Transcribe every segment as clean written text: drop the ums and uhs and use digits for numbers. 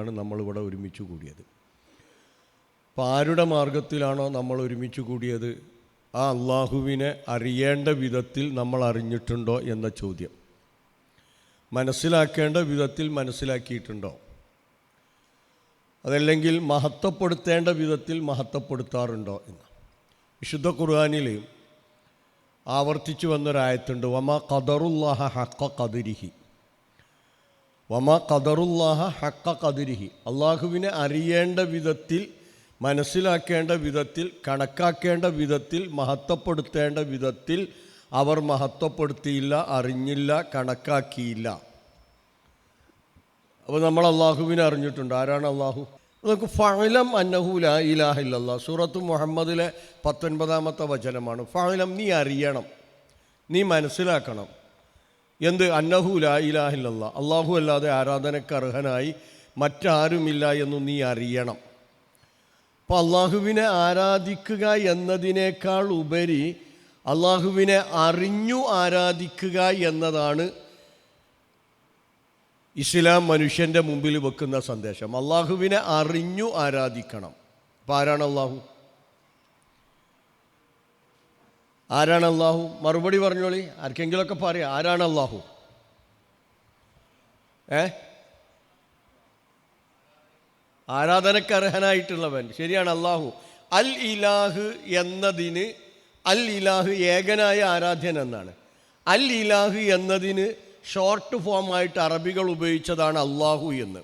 ആണ് നമ്മളിവിടെ ഒരുമിച്ച് കൂടിയത്. അപ്പോൾ ആരുടെ മാർഗത്തിലാണോ നമ്മൾ ഒരുമിച്ച് കൂടിയത്, ആ അള്ളാഹുവിനെ അറിയേണ്ട വിധത്തിൽ നമ്മൾ അറിഞ്ഞിട്ടുണ്ടോ എന്ന ചോദ്യം, മനസ്സിലാക്കേണ്ട വിധത്തിൽ മനസ്സിലാക്കിയിട്ടുണ്ടോ, അതല്ലെങ്കിൽ മഹത്വപ്പെടുത്തേണ്ട വിധത്തിൽ മഹത്വപ്പെടുത്താറുണ്ടോ എന്ന്. വിശുദ്ധ ഖുർആനിൽ ആവർത്തിച്ചു വന്നൊരായത്തുണ്ട്, വമാ ഖദറുല്ലാഹ ഹഖ ഖദരിഹി, വമാ ഖദറുല്ലാഹ ഹഖ ഖദരിഹി. അള്ളാഹുവിനെ അറിയേണ്ട വിധത്തിൽ, മനസ്സിലാക്കേണ്ട വിധത്തിൽ, കണക്കാക്കേണ്ട വിധത്തിൽ, മഹത്വപ്പെടുത്തേണ്ട വിധത്തിൽ അവർ മഹത്വപ്പെടുത്തിയില്ല, അറിഞ്ഞില്ല, കണക്കാക്കിയില്ല. അപ്പോൾ നമ്മൾ അള്ളാഹുവിനെ അറിഞ്ഞിട്ടുണ്ട്. ആരാണ് അള്ളാഹു? നമുക്ക് ഫഅലം അന്നഹു ലാ ഇലാഹ ഇല്ലല്ലാഹ്, സൂറത്ത് മുഹമ്മദിലെ 19-ാമത്തെ വചനമാണ്. ഫഅലം, നീ അറിയണം, നീ മനസ്സിലാക്കണം. എന്ത്? അന്നഹു ലാ ഇലാഹ ഇല്ലല്ലാഹ്, അള്ളാഹു അല്ലാതെ ആരാധനയ്ക്ക് അർഹനായി മറ്റാരുമില്ല എന്ന് നീ അറിയണം. അപ്പോൾ അള്ളാഹുവിനെ ആരാധിക്കുക എന്നതിനേക്കാൾ ഉപരി അള്ളാഹുവിനെ അറിഞ്ഞു ആരാധിക്കുക എന്നതാണ് ഇസ്ലാം മനുഷ്യൻ്റെ മുമ്പിൽ വെക്കുന്ന സന്ദേശം. അള്ളാഹുവിനെ അറിഞ്ഞു ആരാധിക്കണം. അപ്പോൾ ആരാണ് അള്ളാഹു? ആരാണ് അള്ളാഹു? മറുപടി പറഞ്ഞോളി, ആർക്കെങ്കിലുമൊക്കെ പറയാം. ആരാണ് അള്ളാഹു? ആരാധനയ്ക്ക് അർഹനായിട്ടുള്ളവൻ, ശരിയാണ്, അള്ളാഹു. അൽ ഇലാഹ് എന്നതിന്, അൽ ഇലാഹ് ഏകനായ ആരാധ്യൻ എന്നാണ്. അൽ ഇലാഹ് എന്നതിന് ഷോർട്ട് ഫോമായിട്ട് അറബികൾ ഉപയോഗിച്ചതാണ് അള്ളാഹു എന്ന്.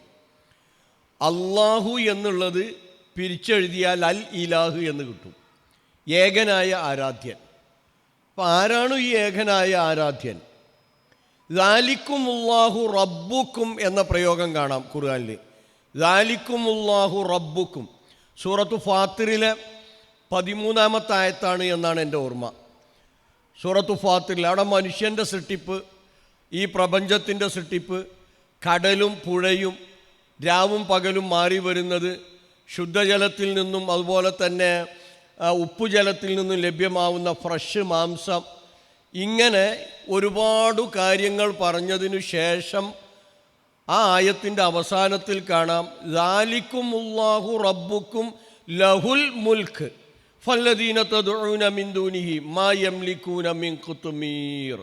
അള്ളാഹു എന്നുള്ളത് പിരിച്ചെഴുതിയാൽ അൽ ഇലാഹ് എന്ന് കിട്ടും, ഏകനായ ആരാധ്യൻ. അപ്പം ആരാണ് ഈ ഏകനായ ആരാധ്യൻ? ദാലിക്കുമുല്ലാഹു റബ്ബുക്കും എന്ന പ്രയോഗം കാണാം ഖുർആനിൽ. ദാലിക്കുമുല്ലാഹു റബ്ബുക്കും, സൂറത്തു ഫാത്തിറിലെ 13-ാമത്തെ ആയത്താണ് എന്നാണ് എൻ്റെ ഓർമ്മ. സൂറത്തു ഫാത്തിറിൽ അവിടെ മനുഷ്യൻ്റെ സൃഷ്ടിപ്പ്, ഈ പ്രപഞ്ചത്തിൻ്റെ സൃഷ്ടിപ്പ്, കടലും പുഴയും രാവും പകലും മാറി വരുന്നത്, ശുദ്ധജലത്തിൽ നിന്നും അതുപോലെ തന്നെ ഉപ്പുജലത്തിൽ നിന്നും ലഭ്യമാവുന്ന ഫ്രഷ് മാംസം, ഇങ്ങനെ ഒരുപാട് കാര്യങ്ങൾ പറഞ്ഞതിനു ശേഷം ആ ആയത്തിൻ്റെ അവസാനത്തിൽ കാണാം, ദാലിക്കുമുല്ലാഹു റബ്ബുക്കും ലഹുൽ മുൽക്ക് ഫല്ലദീന തദ്ഉന മിൻ ദൂനിഹി മാ യംലികൂന മിൻ ഖുത്മീർ.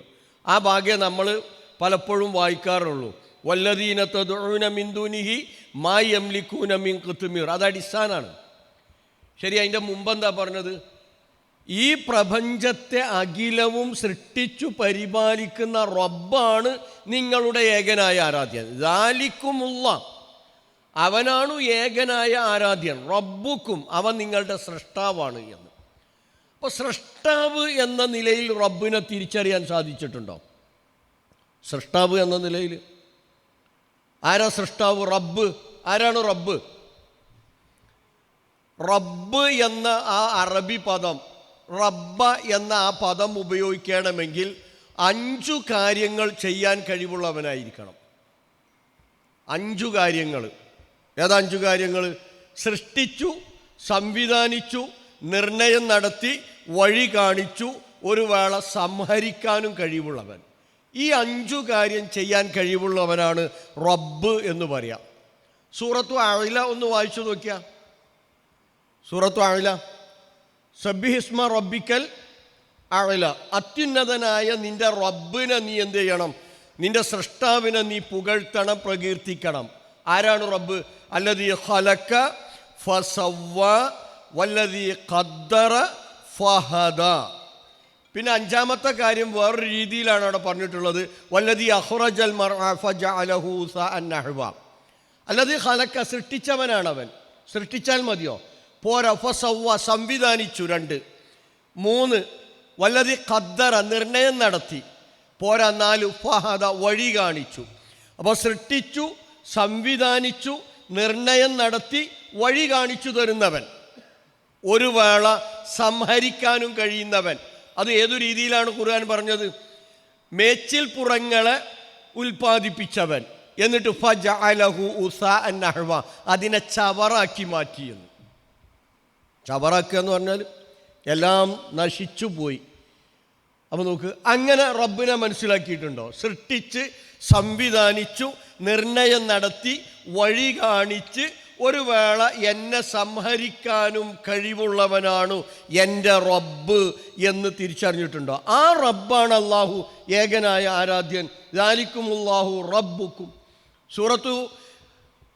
ആ ഭാഗ്യം നമ്മൾ പലപ്പോഴും വായിക്കാറുള്ളൂ. വല്ലദീന തദ്ഉന മിൻ ദൂനിഹി മാ യംലികൂന മിൻ ഖുത്മീർ, അത് അടിസ്ഥാനമാണ്. ശരി, അതിൻ്റെ മുമ്പെന്താ പറഞ്ഞത്? ഈ പ്രപഞ്ചത്തെ അഖിലവും സൃഷ്ടിച്ചു പരിപാലിക്കുന്ന റബ്ബാണ് നിങ്ങളുടെ ഏകനായ ആരാധ്യൻ. ദാലിക്കുമുള്ള, അവനാണ് ഏകനായ ആരാധ്യൻ. റബ്ബുക്കും, അവൻ നിങ്ങളുടെ സൃഷ്ടാവാണ് എന്ന്. അപ്പോൾ സൃഷ്ടാവ് എന്ന നിലയിൽ റബ്ബിനെ തിരിച്ചറിയാൻ സാധിച്ചിട്ടുണ്ടോ? സൃഷ്ടാവ് എന്ന നിലയിൽ ആരാ സൃഷ്ടാവ്? റബ്ബ്. ആരാണ് റബ്ബ്? റബ്ബ് എന്ന ആ അറബി പദം, റബ്ബ എന്ന ആ പദം ഉപയോഗിക്കണമെങ്കിൽ 5 കാര്യങ്ങൾ ചെയ്യാൻ കഴിവുള്ളവനായിരിക്കണം. 5 കാര്യങ്ങൾ. ഏതാ 5 കാര്യങ്ങൾ? സൃഷ്ടിച്ചു, സംവിധാനിച്ചു, നിർണയം നടത്തി, വഴി കാണിച്ചു, ഒരു വേള സംഹരിക്കാനും കഴിവുള്ളവൻ. ഈ 5 കാര്യം ചെയ്യാൻ കഴിവുള്ളവനാണ് റബ്ബ് എന്ന് പറയാം. സൂറത്തു അഅ്ല ഒന്ന് വായിച്ചു നോക്കിയാൽ, സൂറത്തു അഅ്ല, സബ്ബിഹിസ്മ റബ്ബിക്കൽ അഅ്ല, അത്യുന്നതനായ നിൻ്റെ റബ്ബിനെ നീ എന്ത് ചെയ്യണം? നിൻ്റെ സൃഷ്ടാവിനെ നീ പുകഴ്ത്തണം, പ്രകീർത്തിക്കണം. ആരാണ് റബ്ബ്? അല്ലദീ ഖലക ഫസവ്വ വല്ലദീ ഖദ്ദറ ഫഹദ. പിന്നെ 5-ാമത്തെ കാര്യം വേറൊരു രീതിയിലാണ് അവിടെ പറഞ്ഞിട്ടുള്ളത്, വല്ലദീ അഖ്റജൽ മർഅ ഫജഅലഹു സഅൻ നഹ്വ. അല്ലദീ ഖലക, സൃഷ്ടിച്ചവനാണവൻ. സൃഷ്ടിച്ചാൽ മതിയോ? പോരാ. ഫസവ്വ, സംവിധാനിച്ചു. 2. 3, വല്ലദീ ഖദ്ദറ, നിർണയം നടത്തി. പോരാ. 4, ഫഹദ, വഴി കാണിച്ചു. അപ്പോൾ സൃഷ്ടിച്ചു, സംവിധാനിച്ചു, നിർണയം നടത്തി, വഴി കാണിച്ചു തരുന്നവൻ, ഒരു വേള സംഹരിക്കാനും കഴിയുന്നവൻ. അത് ഏതു രീതിയിലാണ് ഖുർആൻ പറഞ്ഞത്? മേച്ചിൽ പുറങ്ങളെ ഉൽപ്പാദിപ്പിച്ചവൻ, എന്നിട്ട് ഫജഅലഹു ഉസാഅൻ നഹ്വ, അതിനെ ചവറാക്കി മാറ്റിയെന്ന്. ചവറാക്കുക എന്ന് പറഞ്ഞാൽ എല്ലാം നശിച്ചു പോയി. അപ്പോൾ നോക്ക്, അങ്ങനെ റബ്ബിനെ മനസ്സിലാക്കിയിട്ടുണ്ടോ? സൃഷ്ടിച്ച്, സംവിധാനിച്ചു, നിർണയം നടത്തി വഴി കാണിച്ച് ഒരു വേള എന്നെ സംഹരിക്കാനും കഴിവുള്ളവനാണ് എൻ്റെ റബ്ബ് എന്ന് തിരിച്ചറിഞ്ഞിട്ടുണ്ടോ? ആ റബ്ബാണ് അള്ളാഹു, ഏകനായ ആരാധ്യൻ. ദാലിക്കുമുല്ലാഹു റബ്ബുക്കും. സൂറത്തു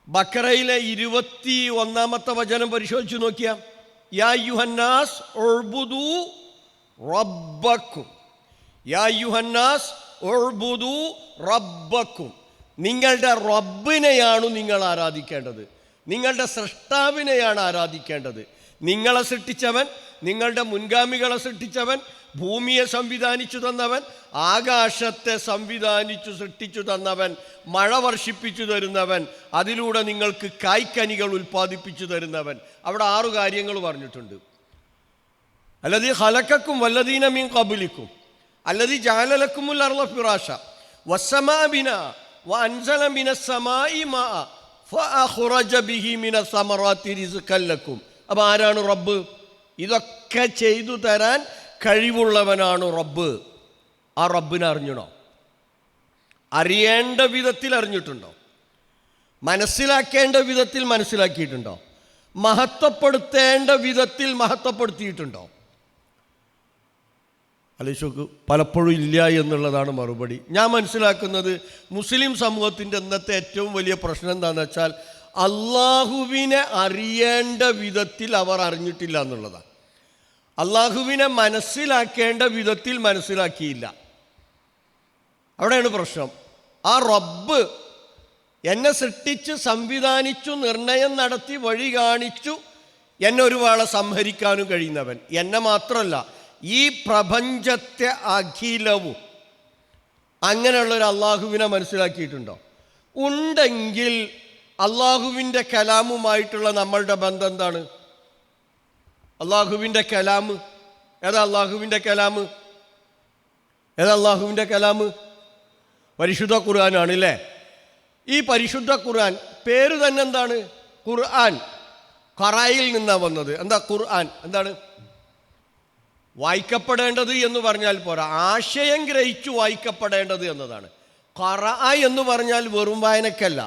ബഖറയിലെ 21-ാമത്തെ വചനം പരിശോധിച്ച് നോക്കിയാൽ, യാ അയ്യുഹന്നാസ് ഉഅ്ബുദൂ റബ്ബക്കും, യാ അയ്യുഹന്നാസ് ഉഅ്ബുദൂ റബ്ബക്കും. നിങ്ങളുടെ റബ്ബിനെയാണ് നിങ്ങൾ ആരാധിക്കേണ്ടത്, നിങ്ങളുടെ സൃഷ്ടാവിനെയാണ് ആരാധിക്കേണ്ടത്. നിങ്ങളെ സൃഷ്ടിച്ചവൻ, നിങ്ങളുടെ മുൻഗാമികളെ സൃഷ്ടിച്ചവൻ, ഭൂമിയെ സംവിധാനിച്ചു തന്നവൻ, ആകാശത്തെ സംവിധാനിച്ചു സൃഷ്ടിച്ചു തന്നവൻ, മഴ വർഷിപ്പിച്ചു തരുന്നവൻ, അതിലൂടെ നിങ്ങൾക്ക് കായ്ക്കനികൾ ഉൽപ്പാദിപ്പിച്ചു തരുന്നവൻ. അവിടെ 6 കാര്യങ്ങൾ പറഞ്ഞിട്ടുണ്ട്. അല്ലദീ ഖലഖക്കും വല്ലദീന മിൻ ഖബ്ലിക്കും അല്ലദീ ജഅല ലക്കുമുൽ അർള ഫിറാശ വസ്സമാഅ ബിനാ വഅൻസല മിനസ് സമാഇ മാഅ ഫഅഖ്റജ ബിഹി മിനസ് സമറാത്തി റിസ്ഖൻ ലക്കും. അപ്പോൾ ആരാണ് റബ്ബ്? ഇതൊക്കെ ചെയ്തു തരാൻ കഴിവുള്ളവനാണ് റബ്ബ്. ആ റബ്ബിനെ അറിഞ്ഞണോ? അറിയേണ്ട വിധത്തിൽ അറിഞ്ഞിട്ടുണ്ടോ? മനസ്സിലാക്കേണ്ട വിധത്തിൽ മനസ്സിലാക്കിയിട്ടുണ്ടോ? മഹത്വപ്പെടുത്തേണ്ട വിധത്തിൽ മഹത്വപ്പെടുത്തിയിട്ടുണ്ടോ? അലിഷോക്ക് പലപ്പോഴും ഇല്ല എന്നുള്ളതാണ് മറുപടി. ഞാൻ മനസ്സിലാക്കുന്നത് മുസ്ലിം സമൂഹത്തിൻ്റെ ഇന്നത്തെ ഏറ്റവും വലിയ പ്രശ്നം എന്താണെന്ന് വെച്ചാൽ, അള്ളാഹുവിനെ അറിയേണ്ട വിധത്തിൽ അവർ അറിഞ്ഞിട്ടില്ല എന്നുള്ളതാണ്. അള്ളാഹുവിനെ മനസ്സിലാക്കേണ്ട വിധത്തിൽ മനസ്സിലാക്കിയില്ല. അവിടെയാണ് പ്രശ്നം. ആ റബ്ബ് എന്നെ സൃഷ്ടിച്ച് സംവിധാനിച്ചു, നിർണയം നടത്തി, വഴി കാണിച്ചു, എന്നെ ഒരു വേള സംഹരിക്കാനും കഴിയുന്നവൻ. എന്നെ മാത്രമല്ല, ഈ പ്രപഞ്ചത്തെ അഖിലവും. അങ്ങനെയുള്ളൊരു അള്ളാഹുവിനെ മനസ്സിലാക്കിയിട്ടുണ്ടോ? ഉണ്ടെങ്കിൽ അള്ളാഹുവിൻ്റെ കലാമുമായിട്ടുള്ള നമ്മളുടെ ബന്ധം എന്താണ്? അള്ളാഹുവിൻ്റെ കലാമ് ഏതാ? അള്ളാഹുവിൻ്റെ കലാമ് ഏതാ? അള്ളാഹുവിൻ്റെ കലാമ് പരിശുദ്ധ ഖുർആനാണ് അല്ലേ? ഈ പരിശുദ്ധ ഖുർആൻ പേര് തന്നെ എന്താണ്? ഖുർആൻ. ഖറയിൽ നിന്നാണ് വന്നത്. എന്താ ഖുർആൻ? എന്താണ്? വായിക്കപ്പെടേണ്ടത് എന്ന് പറഞ്ഞാൽ പോരാ, ആശയം ഗ്രഹിച്ചു വായിക്കപ്പെടേണ്ടത് എന്നതാണ്. ഖറ എന്ന് പറഞ്ഞാൽ വെറും വായനക്കല്ല,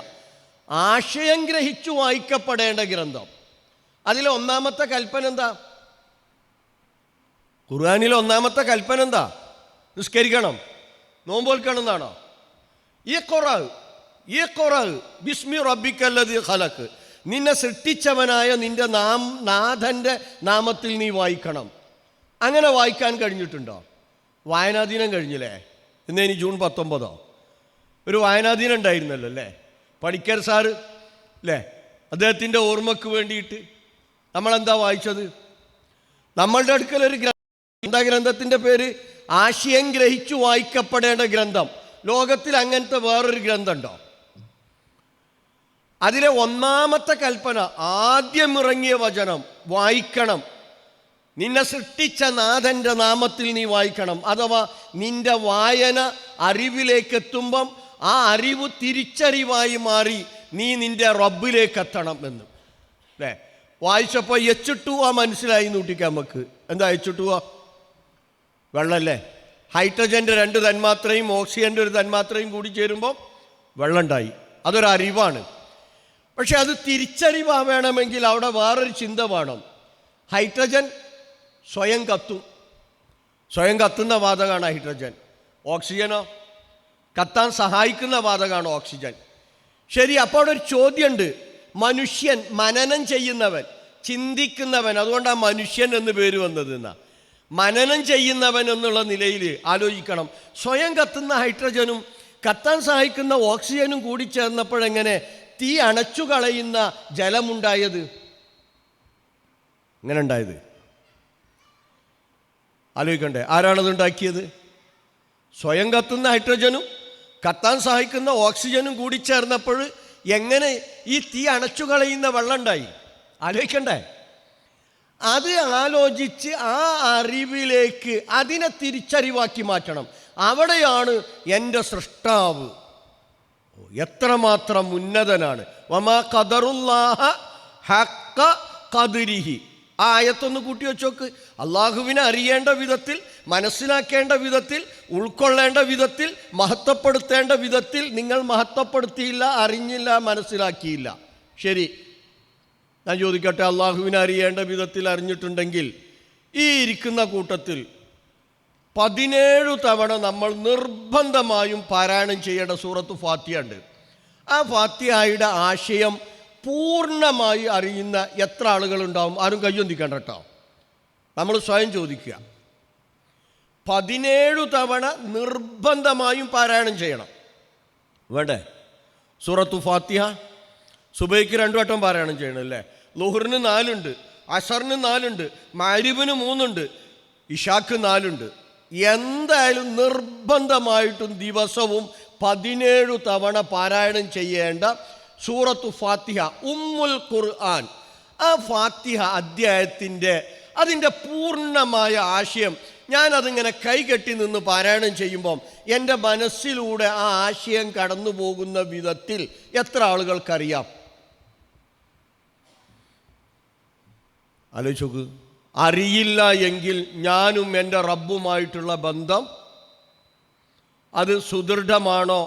ആശയം ഗ്രഹിച്ചു വായിക്കപ്പെടേണ്ട ഗ്രന്ഥം. അതിലെ ഒന്നാമത്തെ കൽപ്പന എന്താ? ഖുർആനിലെ ഒന്നാമത്തെ കൽപ്പന എന്താ? നിസ്കരിക്കണം, നോമ്പോൽക്കണം എന്നാണോ? ഇഖ്റ ബിസ്മി റബ്ബിക്കല്ലദീ ഖലഖ്. നിന്നെ സൃഷ്ടിച്ചവനായ നിന്റെ നാഥൻ്റെ നാമത്തിൽ നീ വായിക്കണം. അങ്ങനെ വായിക്കാൻ കഴിഞ്ഞിട്ടുണ്ടോ? വായനാദിനം കഴിഞ്ഞില്ലേ? ഇനി ജൂൺ 19 ഒരു വായനാദിനം ഉണ്ടായിരുന്നല്ലോ അല്ലേ? പണിക്കർ സാറ് അല്ലേ? അദ്ദേഹത്തിൻ്റെ ഓർമ്മയ്ക്ക് വേണ്ടിയിട്ട് നമ്മളെന്താ വായിച്ചത്? നമ്മളുടെ അടുക്കലൊരു ഗ്രന്ഥം. എന്താ ഗ്രന്ഥത്തിൻ്റെ പേര്? ആശയം ഗ്രഹിച്ചു വായിക്കപ്പെടേണ്ട ഗ്രന്ഥം. ലോകത്തിൽ അങ്ങനത്തെ വേറൊരു ഗ്രന്ഥമുണ്ടോ? അതിലെ ഒന്നാമത്തെ കൽപ്പന, ആദ്യം ഇറങ്ങിയ വചനം വായിക്കണം. നിന്നെ സൃഷ്ടിച്ച നാഥൻ്റെ നാമത്തിൽ നീ വായിക്കണം. അഥവാ നിന്റെ വായന അറിവിലേക്ക് എത്തുമ്പം ആ അറിവ് തിരിച്ചറിവായി മാറി നീ നിന്റെ റബ്ബിലേക്ക് എത്തണം എന്ന് അല്ലേ? വായിച്ചപ്പോൾ എച്ചിട്ടുക മനസ്സിലായി നൂട്ടിക്കാം നമുക്ക്. എന്താ എച്ചിട്ടുക? വെള്ളമല്ലേ? ഹൈഡ്രജൻ്റെ 2 തന്മാത്രയും ഓക്സിജൻ്റെ 1 തന്മാത്രയും കൂടി ചേരുമ്പോൾ വെള്ളം ഉണ്ടായി. അതൊരറിവാണ്. പക്ഷെ അത് തിരിച്ചറിവാവേണമെങ്കിൽ അവിടെ വേറൊരു ചിന്ത വേണം. ഹൈഡ്രജൻ സ്വയം കത്തും. സ്വയം കത്തുന്ന വാതകമാണ് ഹൈഡ്രജൻ. ഓക്സിജനോ? കത്താൻ സഹായിക്കുന്ന വാതകമാണ് ഓക്സിജൻ. ശരി, അപ്പോൾ അവിടെ ഒരു ചോദ്യമുണ്ട്. മനുഷ്യൻ, മനനം ചെയ്യുന്നവൻ, ചിന്തിക്കുന്നവൻ, അതുകൊണ്ടാണ് മനുഷ്യൻ എന്ന് പേര് വന്നത് എന്നാ. മനനം ചെയ്യുന്നവൻ എന്നുള്ള നിലയിൽ ആലോചിക്കണം. സ്വയം കത്തുന്ന ഹൈഡ്രജനും കത്താൻ സഹായിക്കുന്ന ഓക്സിജനും കൂടി ചേർന്നപ്പോഴെങ്ങനെ തീ അണച്ചു കളയുന്ന ജലമുണ്ടായത്? ഇങ്ങനെ ഉണ്ടായത് ആലോചിക്കണ്ടേ? ആരാണത് ഉണ്ടാക്കിയത്? സ്വയം കത്തുന്ന ഹൈഡ്രജനും കത്താൻ സഹായിക്കുന്ന ഓക്സിജനും കൂടി ചേർന്നപ്പോൾ എങ്ങനെ ഈ തീ അണച്ചു കളയുന്ന വെള്ളം ഉണ്ടായി? ആലോചിക്കണ്ടേ? അത് ആലോചിച്ച് ആ അറിവിലേക്ക് അതിനെ തിരിച്ചറിവാക്കി മാറ്റണം. അവിടെയാണ് എൻ്റെ സൃഷ്ടാവ് എത്രമാത്രം ഉന്നതനാണ്. വമാ ഖദറുല്ലാഹ ഹഖ ഖദ്രിഹി. ആ ആയത്തൊന്ന് കൂട്ടി വെച്ചോക്ക്. അള്ളാഹുവിനെ അറിയേണ്ട വിധത്തിൽ മനസ്സിലാക്കേണ്ട വിധത്തിൽ, ഉൾക്കൊള്ളേണ്ട വിധത്തിൽ, മഹത്വപ്പെടുത്തേണ്ട വിധത്തിൽ നിങ്ങൾ മഹത്വപ്പെടുത്തിയില്ല, അറിഞ്ഞില്ല, മനസ്സിലാക്കിയില്ല. ശരി, ഞാൻ ചോദിക്കട്ടെ, അള്ളാഹുവിനെ അറിയേണ്ട വിധത്തിൽ അറിഞ്ഞിട്ടുണ്ടെങ്കിൽ ഈ ഇരിക്കുന്ന കൂട്ടത്തിൽ 17 തവണ നമ്മൾ നിർബന്ധമായും പാരായണം ചെയ്യേണ്ട സൂറത്ത് ഫാത്തിഹ ഉണ്ട്. ആ ഫാത്തിഹയുടെ ആശയം പൂർണ്ണമായി അറിയുന്ന എത്ര ആളുകളുണ്ടാവും? ആരും കയ്യൊന്തിക്കണ്ട കേട്ടോ, നമ്മൾ സ്വയം ചോദിക്കുക. 17 തവണ നിർബന്ധമായും പാരായണം ചെയ്യണം, വേണ്ടേ? സൂറത്തു ഫാത്തിഹ സുബൈക്ക് 2 വട്ടം പാരായണം ചെയ്യണം അല്ലേ? ളുഹറിന് 4 ഉണ്ട്, അസറിന് 4 ഉണ്ട്, മഗ്രിബിന് 3 ഉണ്ട്, ഇശാക്ക് 4 ഉണ്ട്. എന്തായാലും നിർബന്ധമായിട്ടും ദിവസവും 17 തവണ പാരായണം ചെയ്യേണ്ട സൂറത്തു ഫാത്തിഹ, ഉമ്മുൽ ഖുർആൻ. ആ ഫാത്തിഹ അധ്യായത്തിൻ്റെ അതിൻ്റെ പൂർണ്ണമായ ആശയം ഞാനതിങ്ങനെ കൈകെട്ടി നിന്ന് പാരായണം ചെയ്യുമ്പം എൻ്റെ മനസ്സിലൂടെ ആ ആശയം കടന്നു പോകുന്ന വിധത്തിൽ എത്ര ആളുകൾക്കറിയാം? ആലോചിച്ച് നോക്ക്. അറിയില്ല എങ്കിൽ ഞാനും എൻ്റെ റബ്ബുമായിട്ടുള്ള ബന്ധം അത് സുദൃഢമാണോ,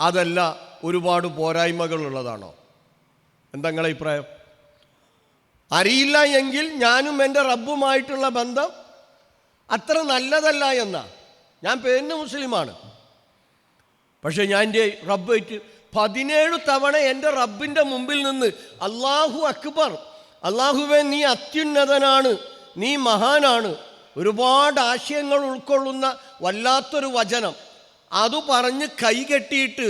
അതല്ല ഒരുപാട് പോരായ്മകളുള്ളതാണോ? എന്താ നിങ്ങളുടെ അഭിപ്രായം? അറിയില്ല എങ്കിൽ ഞാനും എൻ്റെ റബ്ബുമായിട്ടുള്ള ബന്ധം അത്ര നല്ലതല്ല എന്നാ. ഞാൻ പേരിന് മുസ്ലിമാണ്, പക്ഷെ ഞാൻ എൻ്റെ റബ്ബായിട്ട് 17 തവണ എൻ്റെ റബ്ബിൻ്റെ മുമ്പിൽ നിന്ന് അല്ലാഹു അക്ബർ, അല്ലാഹുവേ നീ അത്യുന്നതനാണ്, നീ മഹാനാണ്, ഒരുപാട് ആശയങ്ങൾ ഉൾക്കൊള്ളുന്ന വല്ലാത്തൊരു വചനം, അത് പറഞ്ഞ് കൈകെട്ടിയിട്ട്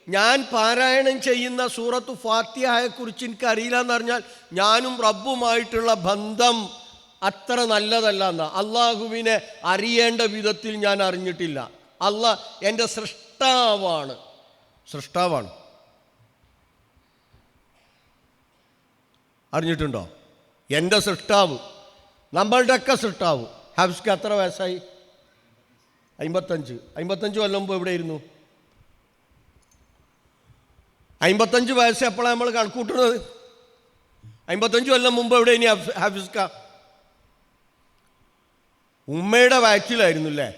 ഞാൻ പാരായണം ചെയ്യുന്ന സൂറത്തു ഫാത്തിഹയെക്കുറിച്ച് എനിക്ക് അറിയില്ല എന്ന് പറഞ്ഞാൽ ഞാനും റബ്ബുമായിട്ടുള്ള ബന്ധം അത്ര നല്ലതല്ല എന്നാ. അള്ളാഹുവിനെ അറിയേണ്ട വിധത്തിൽ ഞാൻ അറിഞ്ഞിട്ടില്ല. അള്ളാഹ് എൻ്റെ സൃഷ്ടാവാണ്. അറിഞ്ഞിട്ടുണ്ടോ? എൻ്റെ സൃഷ്ടാവ്, നമ്മളുടെയൊക്കെ സൃഷ്ടാവ്. ഹബ്സ്ക്ക് എത്ര വയസ്സായി? 55 കൊല്ലം മുമ്പ് എവിടെയായിരുന്നു? 55 വയസ്സ് എപ്പോഴാണ് നമ്മൾ കണക്കൂട്ടുന്നത്? 55 കൊല്ലം മുമ്പ് എവിടെ ഇനി ഹഫീസ്ക്ക? ഉമ്മയുടെ വയറ്റിലായിരുന്നു അല്ലേ?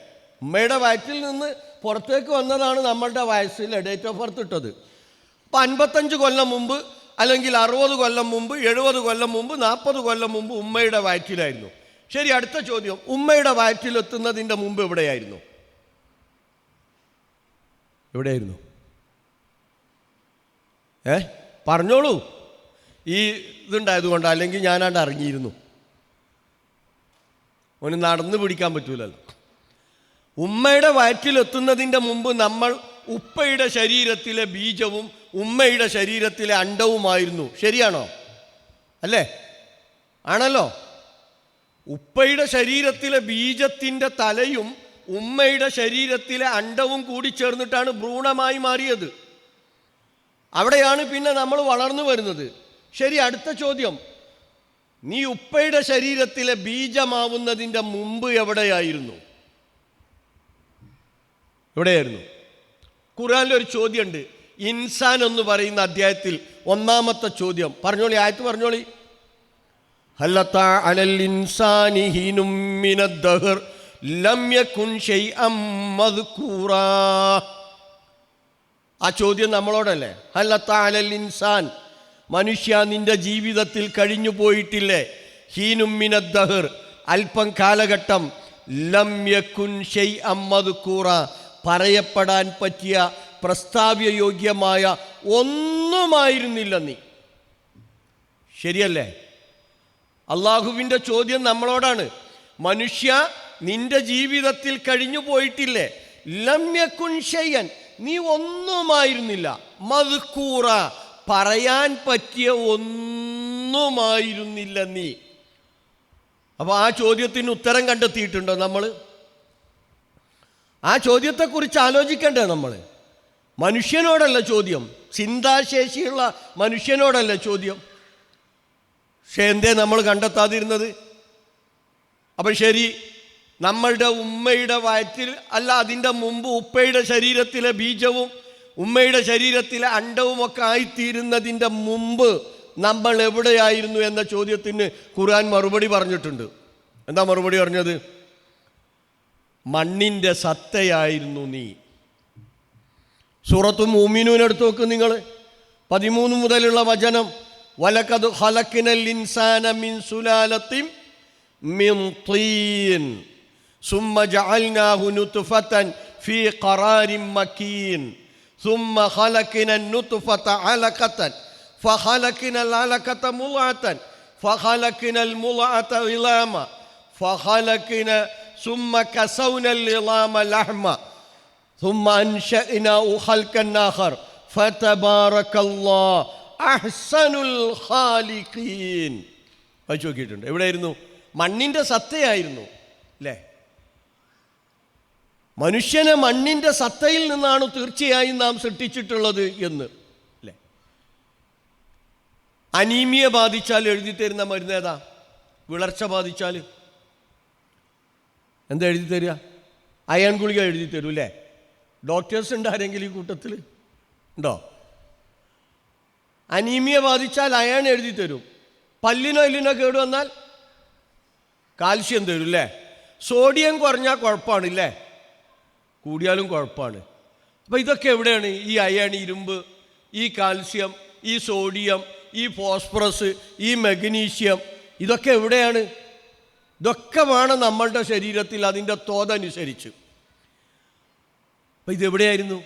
ഉമ്മയുടെ വയറ്റിൽ നിന്ന് പുറത്തേക്ക് വന്നതാണ് നമ്മളുടെ വയസ്സിൽ ഡേറ്റ് ഓഫ് ബർത്ത് ഇട്ടത്. അപ്പം 55 കൊല്ലം മുമ്പ്, അല്ലെങ്കിൽ 60 കൊല്ലം മുമ്പ്, 70 കൊല്ലം മുമ്പ്, 40 കൊല്ലം മുമ്പ് ഉമ്മയുടെ വയറ്റിലായിരുന്നു. ശരി, അടുത്ത ചോദ്യം, ഉമ്മയുടെ വയറ്റിലെത്തുന്നതിൻ്റെ മുമ്പ് എവിടെയായിരുന്നു? പറഞ്ഞോളൂ. ഈ ഇതുണ്ടായതുകൊണ്ട്, അല്ലെങ്കിൽ ഞാനാണ്ട് ഇറങ്ങിയിരുന്നു. ഓന് നടന്ന് പിടിക്കാൻ പറ്റൂലല്ലോ. ഉമ്മയുടെ വയറ്റിലെത്തുന്നതിൻ്റെ മുമ്പ് നമ്മൾ ഉപ്പയുടെ ശരീരത്തിലെ ബീജവും ഉമ്മയുടെ ശരീരത്തിലെ അണ്ടവുമായിരുന്നു. ശരിയാണോ? അല്ലേ? ആണല്ലോ. ഉപ്പയുടെ ശരീരത്തിലെ ബീജത്തിൻ്റെ തലയും ഉമ്മയുടെ ശരീരത്തിലെ അണ്ടവും കൂടി ചേർന്നിട്ടാണ് ഭ്രൂണമായി മാറിയത്. അവിടെയാണ് പിന്നെ നമ്മൾ വളർന്നു വരുന്നത്. ശരി, അടുത്ത ചോദ്യം, നീ ഉപ്പയുടെ ശരീരത്തിലെ ബീജമാവുന്നതിൻ്റെ മുമ്പ് എവിടെയായിരുന്നു? ഖുർആനിലൊരു ചോദ്യമുണ്ട്, ഇൻസാൻ എന്ന് പറയുന്ന അധ്യായത്തിൽ 1-ാമത്തെ ചോദ്യം. പറഞ്ഞോളി, ആയത്ത് പറഞ്ഞോളി. ഹല്ലത്താ അലൽ ഇൻസാനി ഹീനും മിനദ്ദഹർ ലം യകുൻ ശൈഅം മദ്കൂറാ. ആ ചോദ്യം നമ്മളോടല്ലേ? ഹല്ലത്താ അലൽ ഇൻസാൻ, മനുഷ്യ നിന്റെ ജീവിതത്തിൽ കഴിഞ്ഞു പോയിട്ടില്ലേ? ഹീനും മിനദ്ദഹർ, അല്പം കാലഘട്ടം, ലം യകുൻ ശൈഅം മദ്കൂറാ, പറയപ്പെടാൻ പറ്റിയ പ്രസ്താവ്യയോഗ്യമായ ഒന്നുമായിരുന്നില്ല നീ. ശരിയല്ലേ? അള്ളാഹുവിൻ്റെ ചോദ്യം നമ്മളോടാണ്. മനുഷ്യ നിന്റെ ജീവിതത്തിൽ കഴിഞ്ഞു പോയിട്ടില്ലേ? ലം യകുൻ ശൈഅൻ, നീ ഒന്നുമായിരുന്നില്ല. മദ്കൂറ, പറയാൻ പറ്റിയ ഒന്നുമായിരുന്നില്ല നീ. അപ്പോൾ ആ ചോദ്യത്തിന് ഉത്തരം കണ്ടെത്തിയിട്ടുണ്ടോ നമ്മൾ? ആ ചോദ്യത്തെക്കുറിച്ച് ആലോചിക്കണ്ടേ നമ്മൾ? മനുഷ്യനോടല്ല ചോദ്യം, ചിന്താശേഷിയുള്ള മനുഷ്യനോടല്ല ചോദ്യം. പക്ഷേ എന്തേ നമ്മൾ കണ്ടെത്താതിരുന്നത്? അപ്പം ശരി, നമ്മളുടെ ഉമ്മയുടെ വയറ്റിൽ അല്ല, അതിൻ്റെ മുമ്പ് ഉപ്പയുടെ ശരീരത്തിലെ ബീജവും ഉമ്മയുടെ ശരീരത്തിലെ അണ്ടവുമൊക്കെ ആയിത്തീരുന്നതിൻ്റെ മുമ്പ് നമ്മൾ എവിടെയായിരുന്നു എന്ന ചോദ്യത്തിന് ഖുർആൻ മറുപടി പറഞ്ഞിട്ടുണ്ട്. എന്താ മറുപടി പറഞ്ഞത്? മണ്ണിൻ്റെ സത്തയായിരുന്നു നീ. സൂറത്തു മുഅ്മിനൂൻ എടുത്തു നോക്ക് നിങ്ങൾ, 13 മുതലുള്ള വചനം. വലഖദ് ഖലഖ്നൽ ഇൻസാന മിൻ സുലാലത്തിൻ മിൻ തീൻ സുമ്മ ജഅൽനാഹു നുത്ഫതൻ ഫീ ഖറാരിൻ മക്കീൻ സുമ്മ ഖലഖ്നൻ നുത്ഫത അലഖതൻ ഫഖലഖ്നൽ അലഖത മുളഅതൻ ഫഖലഖ്നൽ മുളഅത ഇളാമ ഫഖലഖ്ന സുമ്മ കസൗനൽ ഇളാമ ലഹ്മ സുമ്മ അൻശഅനാഹു ഖൽഖൻ ആഖർ ഫതബാറകല്ലാഹു അഹ്സനുൽ ഖാലിഖീൻ. വായിച്ചു നോക്കിയിട്ടുണ്ട്. എവിടെയായിരുന്നു? മണ്ണിൻ്റെ സത്തയായിരുന്നു അല്ലേ? മനുഷ്യനെ മണ്ണിൻ്റെ സത്തയിൽ നിന്നാണ് തീർച്ചയായും നാം സൃഷ്ടിച്ചിട്ടുള്ളത് എന്ന് അല്ലേ? അനീമിയ ബാധിച്ചാൽ എഴുതി തരുന്ന മരുന്ന് ഏതാ? വിളർച്ച ബാധിച്ചാൽ എന്താ എഴുതി തരിക? അയൺ ഗുളിക എഴുതി തരൂ അല്ലേ? ഡോക്ടേഴ്സ് ഉണ്ട് ആരെങ്കിലും ഈ കൂട്ടത്തിൽ ഉണ്ടോ? അനീമിയ ബാധിച്ചാൽ അയൺ എഴുതി തരും. പല്ലിനോ എല്ലിനോ കേട് വന്നാൽ കാൽഷ്യം തരും അല്ലേ? സോഡിയം കുറഞ്ഞാൽ കുഴപ്പമാണ് ഇല്ലേ? കൂടിയാലും കുഴപ്പമാണ്. അപ്പോൾ ഇതൊക്കെ എവിടെയാണ്? ഈ അയൺ, ഇരുമ്പ്, ഈ കാൽസ്യം, ഈ സോഡിയം, ഈ ഫോസ്ഫറസ്, ഈ മഗ്നീഷ്യം, ഇതൊക്കെ എവിടെയാണ്? ഇതൊക്കെ വേണം നമ്മളുടെ ശരീരത്തിൽ അതിൻ്റെ തോതനുസരിച്ച്. അപ്പം ഇതെവിടെയായിരുന്നു?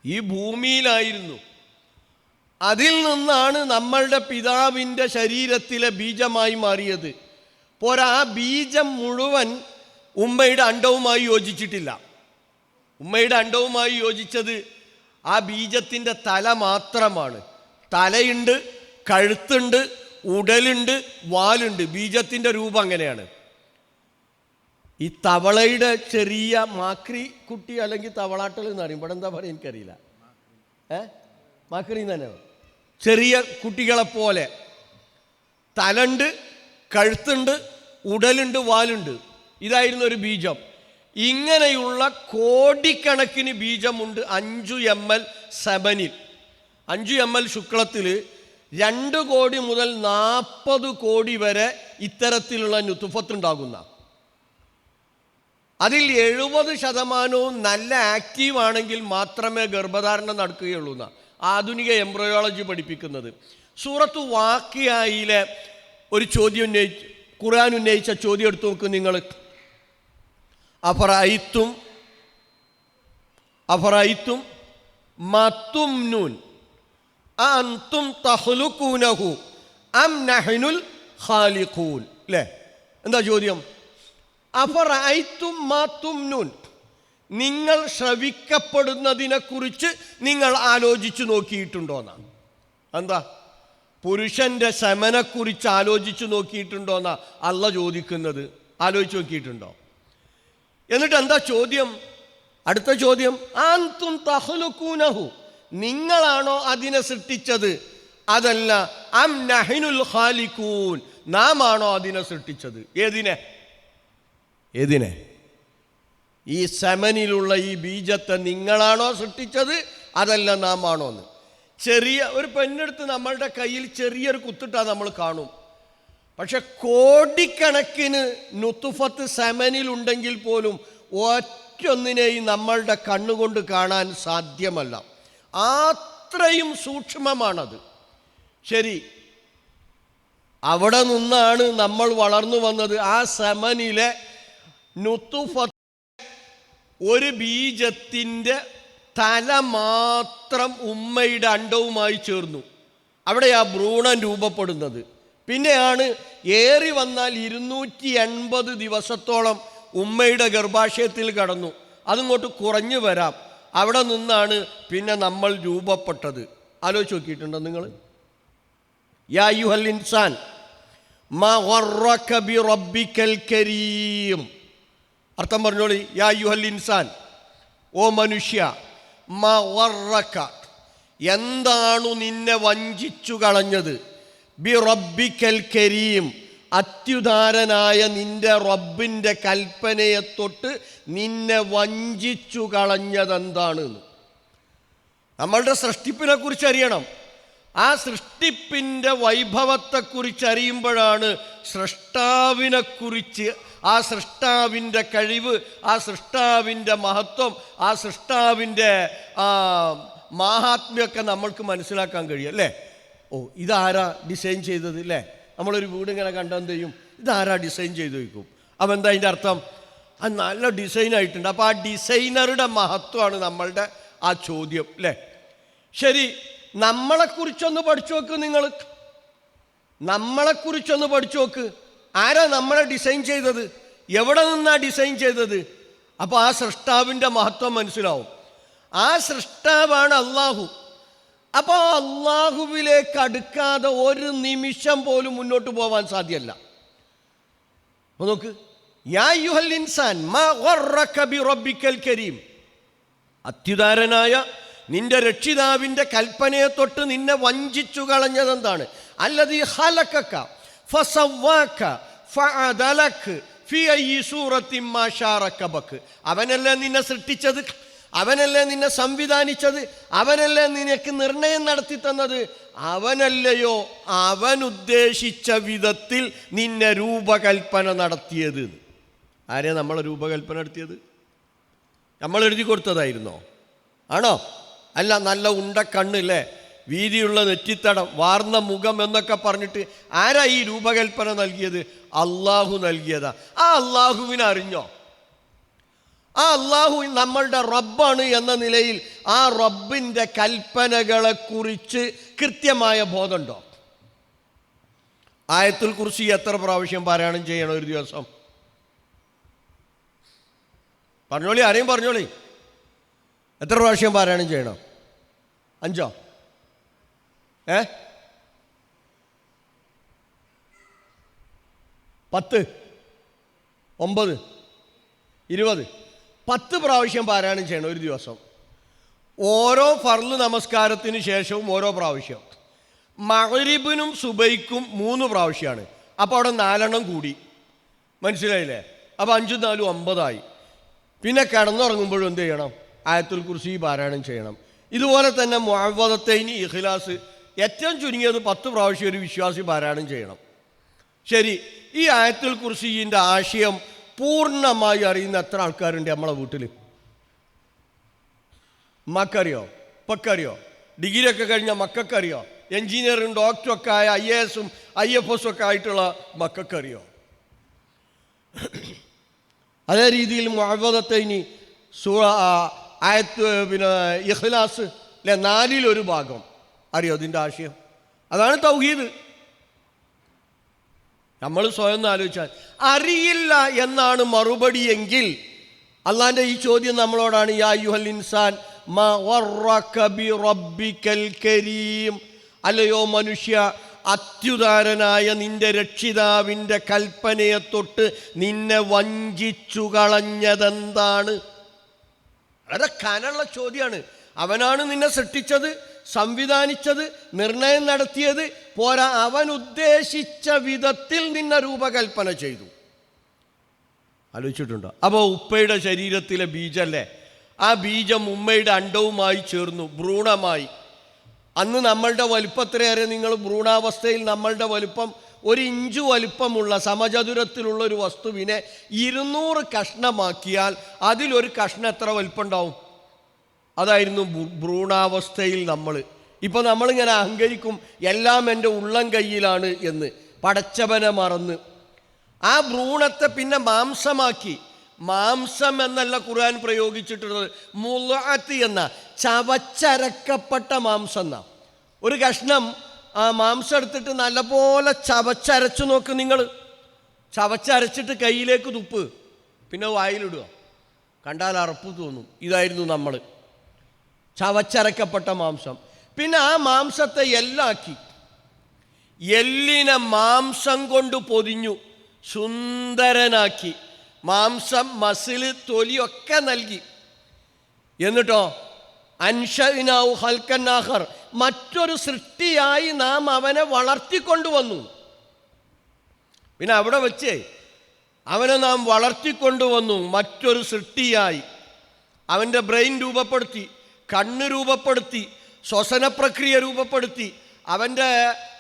ഈ ഭൂമിയിലായിരുന്നു. അതിൽ നിന്നാണ് നമ്മളുടെ പിതാവിൻ്റെ ശരീരത്തിലെ ബീജമായി മാറിയത്. പോരാ, ആ ബീജം മുഴുവൻ ഉമ്മയുടെ അണ്ടവുമായി യോജിച്ചിട്ടില്ല. ഉമ്മയുടെ അണ്ടവുമായി യോജിച്ചത് ആ ബീജത്തിൻ്റെ തല മാത്രമാണ്. തലയുണ്ട്, കഴുത്തുണ്ട്, ഉടലുണ്ട്, വാലുണ്ട്. ബീജത്തിൻ്റെ രൂപം അങ്ങനെയാണ്. ഈ തവളയുടെ ചെറിയ മാക്രി കുട്ടി അല്ലെങ്കിൽ തവളാട്ടൽ എന്ന് പറയും. ഇവിടെ എന്താ പറയുക എനിക്കറിയില്ല. മാക്രി തന്നെ, ചെറിയ കുട്ടികളെപ്പോലെ തലണ്ട്, കഴുത്തുണ്ട്, ഉടലുണ്ട്, വാലുണ്ട്. ഇതായിരുന്നു ഒരു ബീജം. ഇങ്ങനെയുള്ള കോടിക്കണക്കിന് ബീജമുണ്ട് 5 ml സെമനിൽ. 5 ml ശുക്ലത്തിൽ 2 കോടി മുതൽ 40 കോടി വരെ ഇത്തരത്തിലുള്ള നുത്ഫത്തുണ്ടാകുന്ന. അതിൽ 70% നല്ല ആക്റ്റീവ് ആണെങ്കിൽ മാത്രമേ ഗർഭധാരണം നടക്കുകയുള്ളൂ എന്നാണ് ആധുനിക എംബ്രയോളജി പഠിപ്പിക്കുന്നത്. സൂറത്തു വാഖിയയിലെ ഒരു ചോദ്യം ഖുർആൻ ഉന്നയിച്ച ചോദ്യം എടുത്തു നോക്ക് നിങ്ങൾ. അഫറൈത്തും മത്തുംനൂൻ അൻതും തഖ്ലുഖൂനഹു അം നഹ്നുൽ ഖാലിഖൂൻ. അല്ലേ? എന്താ ചോദ്യം? അഫറൈത്തും മത്തുംനൂൻ, നിങ്ങൾ ശ്രവിക്കപ്പെടുന്നതിനെക്കുറിച്ച് നിങ്ങൾ ആലോചിച്ചു നോക്കിയിട്ടുണ്ടോന്നാണ്. എന്താ? പുരുഷൻ്റെ ശമനെക്കുറിച്ച് ആലോചിച്ചു നോക്കിയിട്ടുണ്ടോന്നാ അള്ള ചോദിക്കുന്നത്. ആലോചിച്ച് നോക്കിയിട്ടുണ്ടോ? എന്നിട്ട് എന്താ ചോദ്യം? അടുത്ത ചോദ്യം, അൻതും തഖ്ലുഖൂനഹു, നിങ്ങളാണോ അതിനെ സൃഷ്ടിച്ചത്? അതല്ല, അം നഹ്നുൽ ഖാലിഖൂൻ, നാം ആണോ അതിനെ സൃഷ്ടിച്ചത്? ഏതിനെ? ഈ സമനിലുള്ള ഈ ബീജത്തെ നിങ്ങളാണോ സൃഷ്ടിച്ചത്, അതല്ല നാം ആണോ എന്ന്. ചെറിയ ഒരു പെണ്ണെടുത്ത് നമ്മളുടെ കയ്യിൽ ചെറിയൊരു കുത്തിട്ടാൽ നമ്മൾ കാണും. പക്ഷെ കോടിക്കണക്കിന് നുത്ഫത്ത് സമനിലുണ്ടെങ്കിൽ പോലും ഒറ്റൊന്നിനെയും നമ്മളുടെ കണ്ണുകൊണ്ട് കാണാൻ സാധ്യമല്ല. അത്രയും സൂക്ഷ്മമാണത്. ശരി, അവിടെ നിന്നാണ് നമ്മൾ വളർന്നു വന്നത്. ആ സമനിലെ നുത്ഫത്ത് ഒരു ബീജത്തിൻ്റെ തല മാത്രം ഉമ്മയുടെ അണ്ടവുമായി ചേർന്നു. അവിടെ ആ ഭ്രൂണം രൂപപ്പെടുന്നത്. പിന്നെയാണ് ഏറി വന്നാൽ 280 ദിവസത്തോളം ഉമ്മയുടെ ഗർഭാശയത്തിൽ കടന്നു. അതിങ്ങോട്ട് കുറഞ്ഞു വരാം. അവിടെ നിന്നാണ് പിന്നെ നമ്മൾ രൂപപ്പെട്ടത്. ആലോചിച്ച് നോക്കിയിട്ടുണ്ടോ നിങ്ങൾ? യാ അയ്യുഹൽ ഇൻസാൻ മാ ഗർറക ബി റബ്ബിക്കൽ കരീം. അർത്ഥം പറഞ്ഞോളി. യാ അയ്യുഹൽ ഇൻസാൻ, ഓ മനുഷ്യ, മാ ഗർറക, എന്താണ് നിന്നെ വഞ്ചിച്ചു കളഞ്ഞത്? ബി റബ്ബിക്കൽ കരീം, അത്യുദാരനായ നിന്റെ റബ്ബിൻ്റെ കൽപ്പനയെ തൊട്ട് നിന്നെ വഞ്ചിച്ചു കളഞ്ഞതെന്താണ്? നമ്മളുടെ സൃഷ്ടിപ്പിനെ കുറിച്ച് അറിയണം. ആ സൃഷ്ടിപ്പിൻ്റെ വൈഭവത്തെക്കുറിച്ച് അറിയുമ്പോഴാണ് സൃഷ്ടാവിനെക്കുറിച്ച് ആ സൃഷ്ടാവിൻ്റെ കഴിവ്, ആ സൃഷ്ടാവിൻ്റെ മഹത്വം, ആ സൃഷ്ടാവിൻ്റെ മാഹാത്മ്യമൊക്കെ നമ്മൾക്ക് മനസ്സിലാക്കാൻ കഴിയും അല്ലേ. ഓ, ഇതാരാ ഡിസൈൻ ചെയ്തത് അല്ലേ? നമ്മളൊരു വീട് ഇങ്ങനെ കണ്ടാൽ എന്ത് ചെയ്യും? ഇതാരാ ഡിസൈൻ ചെയ്ത് വയ്ക്കും. അപ്പം എന്താ അതിൻ്റെ അർത്ഥം? അത് നല്ല ഡിസൈനായിട്ടുണ്ട്. അപ്പോൾ ആ ഡിസൈനറുടെ മഹത്വമാണ് നമ്മളുടെ ആ ചോദ്യം അല്ലേ. ശരി, നമ്മളെക്കുറിച്ചൊന്ന് പഠിച്ചു നോക്ക്. നിങ്ങൾ നമ്മളെക്കുറിച്ചൊന്ന് പഠിച്ചു നോക്ക്. ആരാ നമ്മളെ ഡിസൈൻ ചെയ്തത്? എവിടെ നിന്നാണ് ഡിസൈൻ ചെയ്തത്? അപ്പോൾ ആ സൃഷ്ടാവിൻ്റെ മഹത്വം മനസ്സിലാവും. ആ സൃഷ്ടാവാണ് അള്ളാഹു. അപ്പോൾ അള്ളാഹുവിലേക്ക് അടുക്കാതെ ഒരു നിമിഷം പോലും മുന്നോട്ട് പോകാൻ സാധ്യമല്ല. അപ്പോൾ നോക്ക്, യാ അയ്യുഹൽ ഇൻസാൻ മാ ഗർറക ബിറബ്ബിക്കൽ കരീം, അത്യുദാരനായ നിന്റെ രക്ഷിതാവിൻ്റെ കൽപ്പനയെ തൊട്ട് നിന്നെ വഞ്ചിച്ചു കളഞ്ഞതെന്താണ്? അല്ലദീ ഖലഖക ഫസവ്വാക ഫഅദലക ഫീ അയ്യി സൂറത്തിൻ മാ ശാറകബക. അവനല്ലേ നിന്നെ സൃഷ്ടിച്ചത്, അവനല്ലേ നിന്നെ സംവിധാനിച്ചത്, അവനല്ലേ നിനക്ക് നിർണയം നടത്തി തന്നത്, അവനല്ലയോ അവനുദ്ദേശിച്ച വിധത്തിൽ നിന്നെ രൂപകൽപ്പന നടത്തിയത്. ആരെയാ നമ്മളെ രൂപകൽപ്പന നടത്തിയത്? നമ്മൾ എഴുതി കൊടുത്തതായിരുന്നോ? ആണോ? അല്ല, നല്ല ഉണ്ട കണ്ണില്ലേ, വീതിയുള്ള നെറ്റിത്തടം, വാർന്ന മുഖം എന്നൊക്കെ പറഞ്ഞിട്ട് ആരാ ഈ രൂപകൽപ്പന നൽകിയത്? അള്ളാഹു നൽകിയതാ. ആ അള്ളാഹുവിനെ അറിഞ്ഞോ? ആ അള്ളാഹു നമ്മളുടെ റബ്ബാണ് എന്ന നിലയിൽ ആ റബ്ബിൻ്റെ കൽപ്പനകളെക്കുറിച്ച് കൃത്യമായ ബോധമുണ്ടോ? ആയത്തുൽ കുർസി എത്ര പ്രാവശ്യം പാരായണം ചെയ്യണം ഒരു ദിവസം? പറഞ്ഞോളി, ആരെയും പറഞ്ഞോളി. എത്ര പ്രാവശ്യം പാരായണം ചെയ്യണം? 5? 10, 9, 20, 10 പ്രാവശ്യം പാരായണം ചെയ്യണം ഒരു ദിവസം. ഓരോ ഫർള് നമസ്കാരത്തിന് ശേഷവും ഓരോ പ്രാവശ്യം. മഗ്രിബിനും സുബൈക്കും 3 പ്രാവശ്യമാണ്. അപ്പോൾ അവിടെ 4 കൂടി. മനസ്സിലായില്ലേ? അപ്പോൾ 5 4 9 പിന്നെ കിടന്നുറങ്ങുമ്പോഴും എന്ത് ചെയ്യണം? ആയത്തുൽ കുർസി പാരായണം ചെയ്യണം. ഇതുപോലെ തന്നെ മുഅവ്വദത്തൈനി, ഇഖ്ലാസ് ഏറ്റവും ചുരുങ്ങിയത് 10 പ്രാവശ്യം ഒരു വിശ്വാസി പാരായണം ചെയ്യണം. ശരി, ഈ ആയത്തുൽ കുർസിൻ്റെ ആശയം പൂർണ്ണമായി അറിയുന്ന എത്ര ആൾക്കാരുണ്ട് നമ്മളെ വീട്ടിൽ? മക്കറിയോ? പക്കറിയോ? ഡിഗ്രിയൊക്കെ കഴിഞ്ഞ മക്കൾക്കറിയോ? എൻജിനീയറും ഡോക്ടറൊക്കെ ആയ IAS-ഉം IFS ഒക്കെ ആയിട്ടുള്ള മക്കൾക്കറിയോ? അതേ രീതിയിൽ മുഅവ്വദത്തൈനി ആയത്ത് ഇഖ്ലാസ് അല്ലെ, 4 ഭാഗം അറിയോ ഇതിൻ്റെ ആശയം? അതാണ് തൗഹീദ്. നമ്മൾ സ്വയം ഒന്ന് ആലോചിച്ചാൽ അറിയില്ല എന്നാണ് മറുപടി എങ്കിൽ അള്ളാൻ്റെ ഈ ചോദ്യം നമ്മളോടാണ്. യാ അയ്യുഹൽ ഇൻസാൻ മാ ഗർറക ബിറബ്ബിക്കൽ കരീം, അല്ലയോ മനുഷ്യ, അത്യുദാരനായ നിന്റെ രക്ഷിതാവിൻ്റെ കൽപ്പനയെ തൊട്ട് നിന്നെ വഞ്ചിച്ചു കളഞ്ഞതെന്താണ്? വളരെ കനുള്ള ചോദ്യമാണ്. അവനാണ് നിന്നെ സൃഷ്ടിച്ചത്, സംവിധാനിച്ചത്, നിർണയം നടത്തിയത്. പോരാ, അവൻ ഉദ്ദേശിച്ച വിധത്തിൽ നിന്നെ രൂപകൽപ്പന ചെയ്തു. ആലോചിച്ചിട്ടുണ്ടോ? അപ്പോൾ ഉപ്പയുടെ ശരീരത്തിലെ ബീജല്ലേ, ആ ബീജം ഉമ്മയുടെ അണ്ടവുമായി ചേർന്നു, ഭ്രൂണമായി. അന്ന് നമ്മളുടെ വലുപ്പത്തിലേറെ, നിങ്ങൾ ഭ്രൂണാവസ്ഥയിൽ നമ്മളുടെ വലുപ്പം 1 ഇഞ്ച് വലുപ്പമുള്ള സമചതുരത്തിലുള്ള ഒരു വസ്തുവിനെ 200 കഷ്ണമാക്കിയാൽ അതിലൊരു കഷ്ണം എത്ര വലുപ്പം ഉണ്ടാവും? അതായിരുന്നു ഭ്രൂണാവസ്ഥയിൽ നമ്മൾ. ഇപ്പോൾ നമ്മളിങ്ങനെ അഹങ്കരിക്കും, എല്ലാം എൻ്റെ ഉള്ളം കയ്യിലാണ് എന്ന്, പടച്ചവനെ മറന്ന്. ആ ഭ്രൂണത്തെ പിന്നെ മാംസമാക്കി. മാംസം എന്നല്ല ഖുർആൻ പ്രയോഗിച്ചിട്ടുള്ളത്, മുളഅത്ത് എന്ന ചവച്ചരക്കപ്പെട്ട മാംസം എന്നാ. ഒരു കഷ്ണം ആ മാംസം എടുത്തിട്ട് നല്ലപോലെ ചവച്ചരച്ചു നോക്ക് നിങ്ങൾ. ചവച്ചരച്ചിട്ട് കയ്യിലേക്ക് തുപ്പ്, പിന്നെ വായിലിടുക, കണ്ടാൽ അറപ്പ് തോന്നും. ഇതായിരുന്നു നമ്മൾ, ചവച്ചരക്കപ്പെട്ട മാംസം. പിന്നെ ആ മാംസത്തെ എല്ലാക്കി, എല്ലിനെ മാംസം കൊണ്ട് പൊതിഞ്ഞു, സുന്ദരനാക്കി. മാംസം, മസില്, തൊലിയൊക്കെ നൽകി. എന്നിട്ടോ അൻഷഇനാഹു ഖൽഖൻ ആഖർ, മറ്റൊരു സൃഷ്ടിയായി നാം അവനെ വളർത്തിക്കൊണ്ടുവന്നു. പിന്നെ അവിടെ വെച്ച് അവനെ നാം വളർത്തിക്കൊണ്ടുവന്നു മറ്റൊരു സൃഷ്ടിയായി. അവൻ്റെ ബ്രെയിൻ രൂപപ്പെടുത്തി, കണ്ണ് രൂപപ്പെടുത്തി, ശ്വസന പ്രക്രിയ രൂപപ്പെടുത്തി, അവൻ്റെ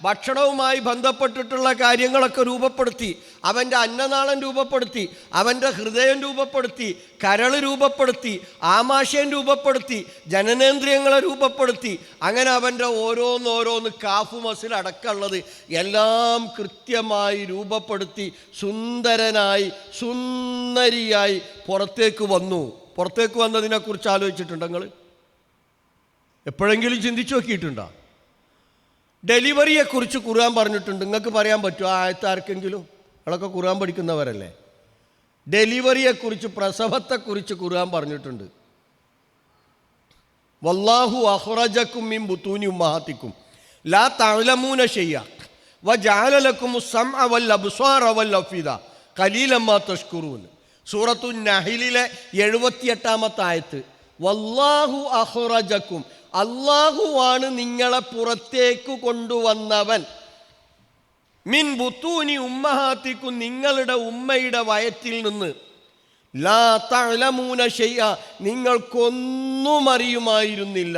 ഭക്ഷണവുമായി ബന്ധപ്പെട്ടിട്ടുള്ള കാര്യങ്ങളൊക്കെ രൂപപ്പെടുത്തി, അവൻ്റെ അന്നനാളം രൂപപ്പെടുത്തി, അവൻ്റെ ഹൃദയം രൂപപ്പെടുത്തി, കരൾ രൂപപ്പെടുത്തി, ആമാശയം രൂപപ്പെടുത്തി, ജനനേന്ദ്രിയങ്ങളെ രൂപപ്പെടുത്തി. അങ്ങനെ അവൻ്റെ ഓരോന്നോരോന്ന് കാഫ് മസിൽ അടക്കമുള്ളത് എല്ലാം കൃത്യമായി രൂപപ്പെടുത്തി സുന്ദരനായി സുന്ദരിയായി പുറത്തേക്ക് വന്നു. പുറത്തേക്ക് വന്നതിനെക്കുറിച്ച് ആലോചിച്ചിട്ടുണ്ടോ നിങ്ങൾ? എപ്പോഴെങ്കിലും ചിന്തിച്ചു നോക്കിയിട്ടുണ്ടോ? ഡെലിവറിയെക്കുറിച്ച് ഖുർആൻ പറഞ്ഞിട്ടുണ്ട്. നിങ്ങൾക്ക് പറയാൻ പറ്റുമോ ആ ആയത്ത് ആർക്കെങ്കിലും? നിങ്ങളൊക്കെ ഖുർആൻ പഠിക്കുന്നവരല്ലേ. ഡെലിവറിയെക്കുറിച്ച്, പ്രസവത്തെക്കുറിച്ച് ഖുർആൻ പറഞ്ഞിട്ടുണ്ട്. വല്ലാഹു അഖ്റജക്കും മിൻ ബുത്തൂനി ഉമ്മഹാത്തിക്കും ലാ തഅലമൂന ശൈഅ വജഅല ലക്കുമുസ് സമഅ വൽ അബ്സാറ വൽ അഫ്ഇദ ഖലീലൻ മാ തഷ്കുറൂൻ. സൂറത്തുൻ നഹ്ലിലെ 78-ാമത്തെ ആയത്ത്. വല്ലാഹു അഖ്റജക്കും, അല്ലാഹുവാണ് നിങ്ങളെ പുറത്തേക്ക് കൊണ്ടുവന്നവൻ. മിൻ ബുത്തൂനി ഉമ്മഹാത്തിക്കും, നിങ്ങളുടെ ഉമ്മയുടെ വയറ്റിൽ നിന്ന്. ലാ തഅലമൂന ശൈഅ, നിങ്ങൾക്കൊന്നും അറിയുമായിരുന്നില്ല.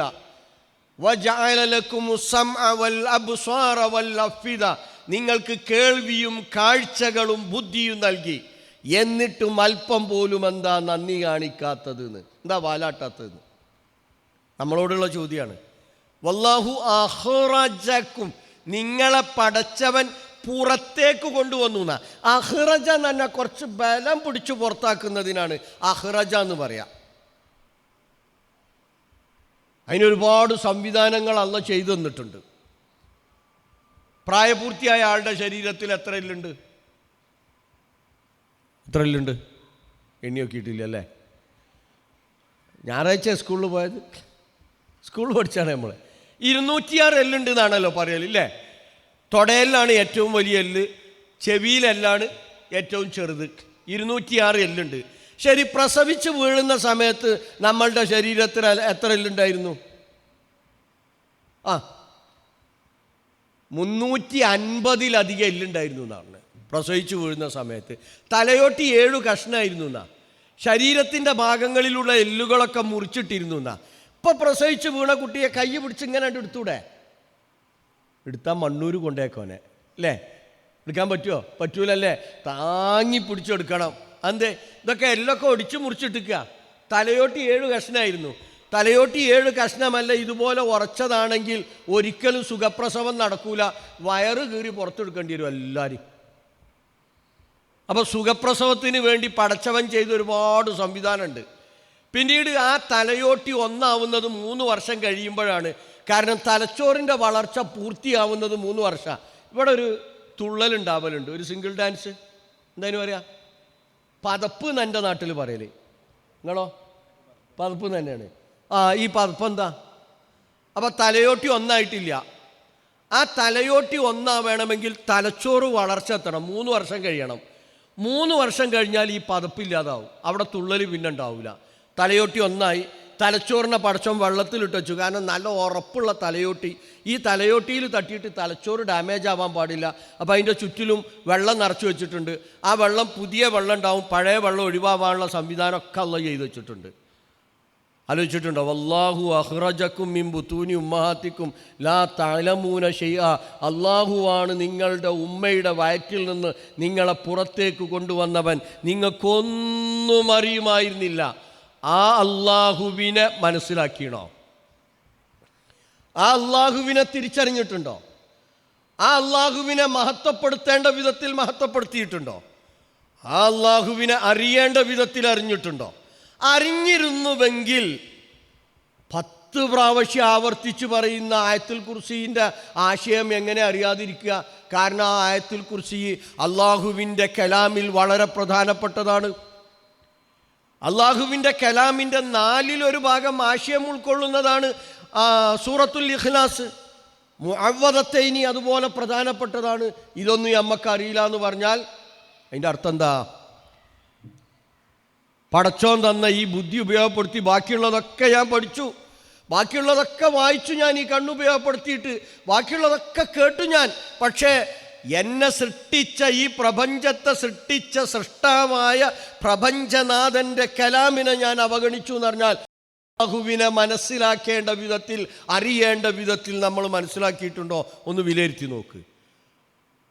വജഅല ലക്കുമുസ് സമഅ വൽ അബ്സാറ വൽ അഫ്ഇദ, നിങ്ങൾക്ക് കേൾവിയും കാഴ്ചകളും ബുദ്ധിയും നൽകി. എന്നിട്ടും അല്പം പോലും എന്താ നന്ദി കാണിക്കാത്തതെന്ന്, എന്താ വാലാട്ടാത്തതെന്ന് നമ്മളോടുള്ള ചോദ്യമാണ്. വല്ലാഹു അഖ്റജക്കും, നിങ്ങളെ പടച്ചവൻ പുറത്തേക്ക് കൊണ്ടുവന്നു എന്നാ. അഖ്റജ എന്ന് പറഞ്ഞാൽ കുറച്ച് ബലം പിടിച്ചു പുറത്താക്കുന്നതിനാണ് അഖ്റജ എന്ന് പറയാം. അതിനൊരുപാട് സംവിധാനങ്ങൾ അല്ലാഹു ചെയ്തു തന്നിട്ടുണ്ട്. പ്രായപൂർത്തിയായ ആളുടെ ശരീരത്തിൽ എത്ര എല്ലുണ്ട്? എത്ര എല്ലുണ്ട്? എണ്ണി നോക്കിയിട്ടില്ല അല്ലേ? ഞായറാഴ്ച സ്കൂളിൽ പോയത്, സ്കൂളിൽ പഠിച്ചാണ് നമ്മൾ. 206 എല്ലുണ്ട് എന്നാണല്ലോ പറയലില്ലേ? തൊടയിലാണ് ഏറ്റവും വലിയ എല്ല്, ചെവിയിലെല്ലാണ് ഏറ്റവും ചെറുത്. 206 എല്ലുണ്ട്. ശരി, പ്രസവിച്ച് വീഴുന്ന സമയത്ത് നമ്മളുടെ ശരീരത്തിൽ എത്ര എല്ലുണ്ടായിരുന്നു? 350-ലധികം എല്ലുണ്ടായിരുന്നു എന്നാണ് പ്രസവിച്ച് വീഴുന്ന സമയത്ത്. തലയോട്ടി 7 കഷ്ണമായിരുന്നു എന്നാ. ശരീരത്തിൻ്റെ ഭാഗങ്ങളിലുള്ള എല്ലുകളൊക്കെ മുറിച്ചിട്ടിരുന്നു എന്നാ. ഇപ്പം പ്രസവിച്ച് വീണ കുട്ടിയെ കൈ പിടിച്ച് ഇങ്ങനെ എടുത്തൂടെ? എടുത്താൽ മണ്ണൂര് കൊണ്ടേക്കോനെ അല്ലേ? എടുക്കാൻ പറ്റുമോ? പറ്റൂലല്ലേ? താങ്ങി പിടിച്ചെടുക്കണം. അന്തേ ഇതൊക്കെ എല്ലൊക്കെ ഒടിച്ച് മുറിച്ചിട്ടിക്കുക. തലയോട്ടി 7 കഷ്ണമായിരുന്നു. തലയോട്ടി 7 കഷ്ണമല്ല, ഇതുപോലെ ഉറച്ചതാണെങ്കിൽ ഒരിക്കലും സുഖപ്രസവം നടക്കൂല. വയറ് കീറി പുറത്തെടുക്കേണ്ടി വരും എല്ലാവരും. അപ്പോൾ സുഖപ്രസവത്തിന് വേണ്ടി പടച്ചവൻ ചെയ്ത ഒരുപാട് സംവിധാനമുണ്ട്. പിന്നീട് ആ തലയോട്ടി ഒന്നാവുന്നത് 3 വർഷം കഴിയുമ്പോഴാണ്. കാരണം തലച്ചോറിൻ്റെ വളർച്ച പൂർത്തിയാവുന്നത് 3 വർഷം. ഇവിടെ ഒരു തുള്ളലുണ്ടാവലുണ്ട്, ഒരു സിംഗിൾ ഡാൻസ്. എന്തായാലും പറയാ, പതപ്പ് എന്ന് എൻ്റെ നാട്ടിൽ പറയല്. നിങ്ങളോ? പതപ്പ് തന്നെയാണ്. ഈ പതപ്പ് എന്താ? അപ്പം തലയോട്ടി ഒന്നായിട്ടില്ല. ആ തലയോട്ടി ഒന്നാവണമെങ്കിൽ തലച്ചോറ് വളർച്ച എത്തണം. 3 വർഷം കഴിയണം. 3 വർഷം കഴിഞ്ഞാൽ ഈ പതപ്പില്ലാതാവും. അവിടെ തുള്ളൽ പിന്നെ ഉണ്ടാവില്ല. തലയോട്ടി ഒന്നായി. തലച്ചോറിനെ പടച്ചോൻ വെള്ളത്തിലിട്ട് വെച്ചു. കാരണം നല്ല ഉറപ്പുള്ള തലയോട്ടി. ഈ തലയോട്ടിയിൽ തട്ടിയിട്ട് തലച്ചോറ് ഡാമേജ് ആവാൻ പാടില്ല. അപ്പോൾ അതിൻ്റെ ചുറ്റിലും വെള്ളം നിറച്ച് വെച്ചിട്ടുണ്ട്. ആ വെള്ളം, പുതിയ വെള്ളം ഉണ്ടാവും, പഴയ വെള്ളം ഒഴിവാകാനുള്ള സംവിധാനമൊക്കെ അല്ലാഹു ചെയ്ത് വെച്ചിട്ടുണ്ട്. ആലോചിച്ചിട്ടുണ്ടോ? വല്ലാഹു അഖ്റജക്കും മിൻ ബുത്തൂനി ഉമ്മഹാത്തിക്കും ലാ തഅലമൂന ശൈഅ, അല്ലാഹുവാണ് നിങ്ങളുടെ ഉമ്മയുടെ വയറ്റിൽ നിന്ന് നിങ്ങളെ പുറത്തേക്ക് കൊണ്ടുവന്നവൻ. നിങ്ങൾക്കൊന്നും അറിയുമായിരുന്നില്ല. ആ അല്ലാഹുവിനെ മനസ്സിലാക്കിയണോ? ആ അല്ലാഹുവിനെ തിരിച്ചറിഞ്ഞിട്ടുണ്ടോ? ആ അല്ലാഹുവിനെ മഹത്വപ്പെടുത്തേണ്ട വിധത്തിൽ മഹത്വപ്പെടുത്തിയിട്ടുണ്ടോ? ആ അല്ലാഹുവിനെ അറിയേണ്ട വിധത്തിൽ അറിഞ്ഞിട്ടുണ്ടോ? അറിഞ്ഞിരുന്നുവെങ്കിൽ 10 പ്രാവശ്യം ആവർത്തിച്ച് പറയുന്ന ആയത്തുൽ കുർസിൻ്റെ ആശയം എങ്ങനെ അറിയാതിരിക്കുക? കാരണം ആ ആയത്തുൽ കുർസി അള്ളാഹുവിൻ്റെ കലാമിൽ വളരെ പ്രധാനപ്പെട്ടതാണ്. അള്ളാഹുവിൻ്റെ കലാമിൻ്റെ 4-1 ഭാഗം ആശയം ഉൾക്കൊള്ളുന്നതാണ് സൂറത്തുൽ ഇഖ്ലാസ്. മുഅവ്വദത്തൈനി അതുപോലെ പ്രധാനപ്പെട്ടതാണ്. ഇതൊന്നും നമ്മക്ക് അറിയില്ല എന്ന് പറഞ്ഞാൽ അതിൻ്റെ അർത്ഥം എന്താ? പടച്ചോൻ തന്ന ഈ ബുദ്ധി ഉപയോഗപ്പെടുത്തി ബാക്കിയുള്ളതൊക്കെ ഞാൻ പഠിച്ചു, ബാക്കിയുള്ളതൊക്കെ വായിച്ചു, ഞാൻ ഈ കണ്ണുപയോഗപ്പെടുത്തിയിട്ട് ബാക്കിയുള്ളതൊക്കെ കേട്ടു ഞാൻ. പക്ഷേ എന്നെ സൃഷ്ടിച്ച, ഈ പ്രപഞ്ചത്തെ സൃഷ്ടിച്ച സൃഷ്ടാവായ പ്രപഞ്ചനാഥൻ്റെ കലാമിനെ ഞാൻ അവഗണിച്ചു എന്ന് പറഞ്ഞാൽ അല്ലാഹുവിനെ മനസ്സിലാക്കേണ്ട വിധത്തിൽ, അറിയേണ്ട വിധത്തിൽ നമ്മൾ മനസ്സിലാക്കിയിട്ടുണ്ടോ ഒന്ന് വിലയിരുത്തി നോക്ക്.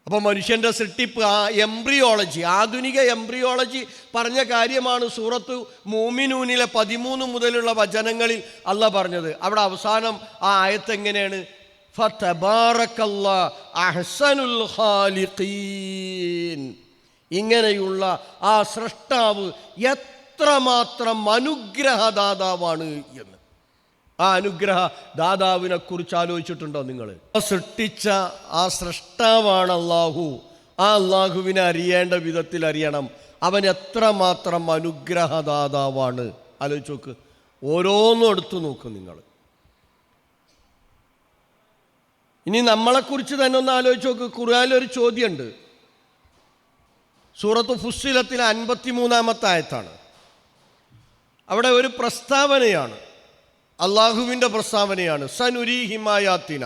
അപ്പോൾ മനുഷ്യൻ്റെ സൃഷ്ടിപ്പ്, ആ എംബ്രിയോളജി, ആധുനിക എംബ്രിയോളജി പറഞ്ഞ കാര്യമാണ് സൂറത്ത് മൂമിനൂനിലെ 13 മുതലുള്ള വചനങ്ങളിൽ അല്ലാഹ് പറഞ്ഞത്. അവിടെ അവസാനം ആ ആയത്ത് എങ്ങനെയാണ്? ഫതബാറകല്ലാഹ് അഹ്സനുൽ ഖാലിഖീൻ. ഇങ്ങനെയുള്ള ആ സൃഷ്ടാവ് എത്രമാത്രം അനുഗ്രഹദാതാവാണ് എന്ന്. ആ അനുഗ്രഹ ദാതാവിനെ കുറിച്ച് ആലോചിച്ചിട്ടുണ്ടോ നിങ്ങൾ? സൃഷ്ടിച്ച ആ സൃഷ്ടാവാണ് അല്ലാഹു. ആ അല്ലാഹുവിനെ അറിയേണ്ട വിധത്തിൽ അറിയണം. അവൻ എത്രമാത്രം അനുഗ്രഹദാതാവാണ് ആലോചിച്ച് നോക്ക്. ഓരോന്നും എടുത്തു നോക്കും നിങ്ങൾ. ഇനി നമ്മളെക്കുറിച്ച് തന്നെ ഒന്ന് ആലോചിച്ച് നോക്ക്. ഖുർആനിലൊരു ചോദ്യമുണ്ട്. സൂറത്ത് ഫുസ്സിലത്തിലെ 53-ാമത്തെ ആയത്താണ്. അവിടെ ഒരു പ്രസ്താവനയാണ്, അള്ളാഹുവിൻ്റെ പ്രസ്താവനയാണ്. സനുരീഹിമായാത്തിന,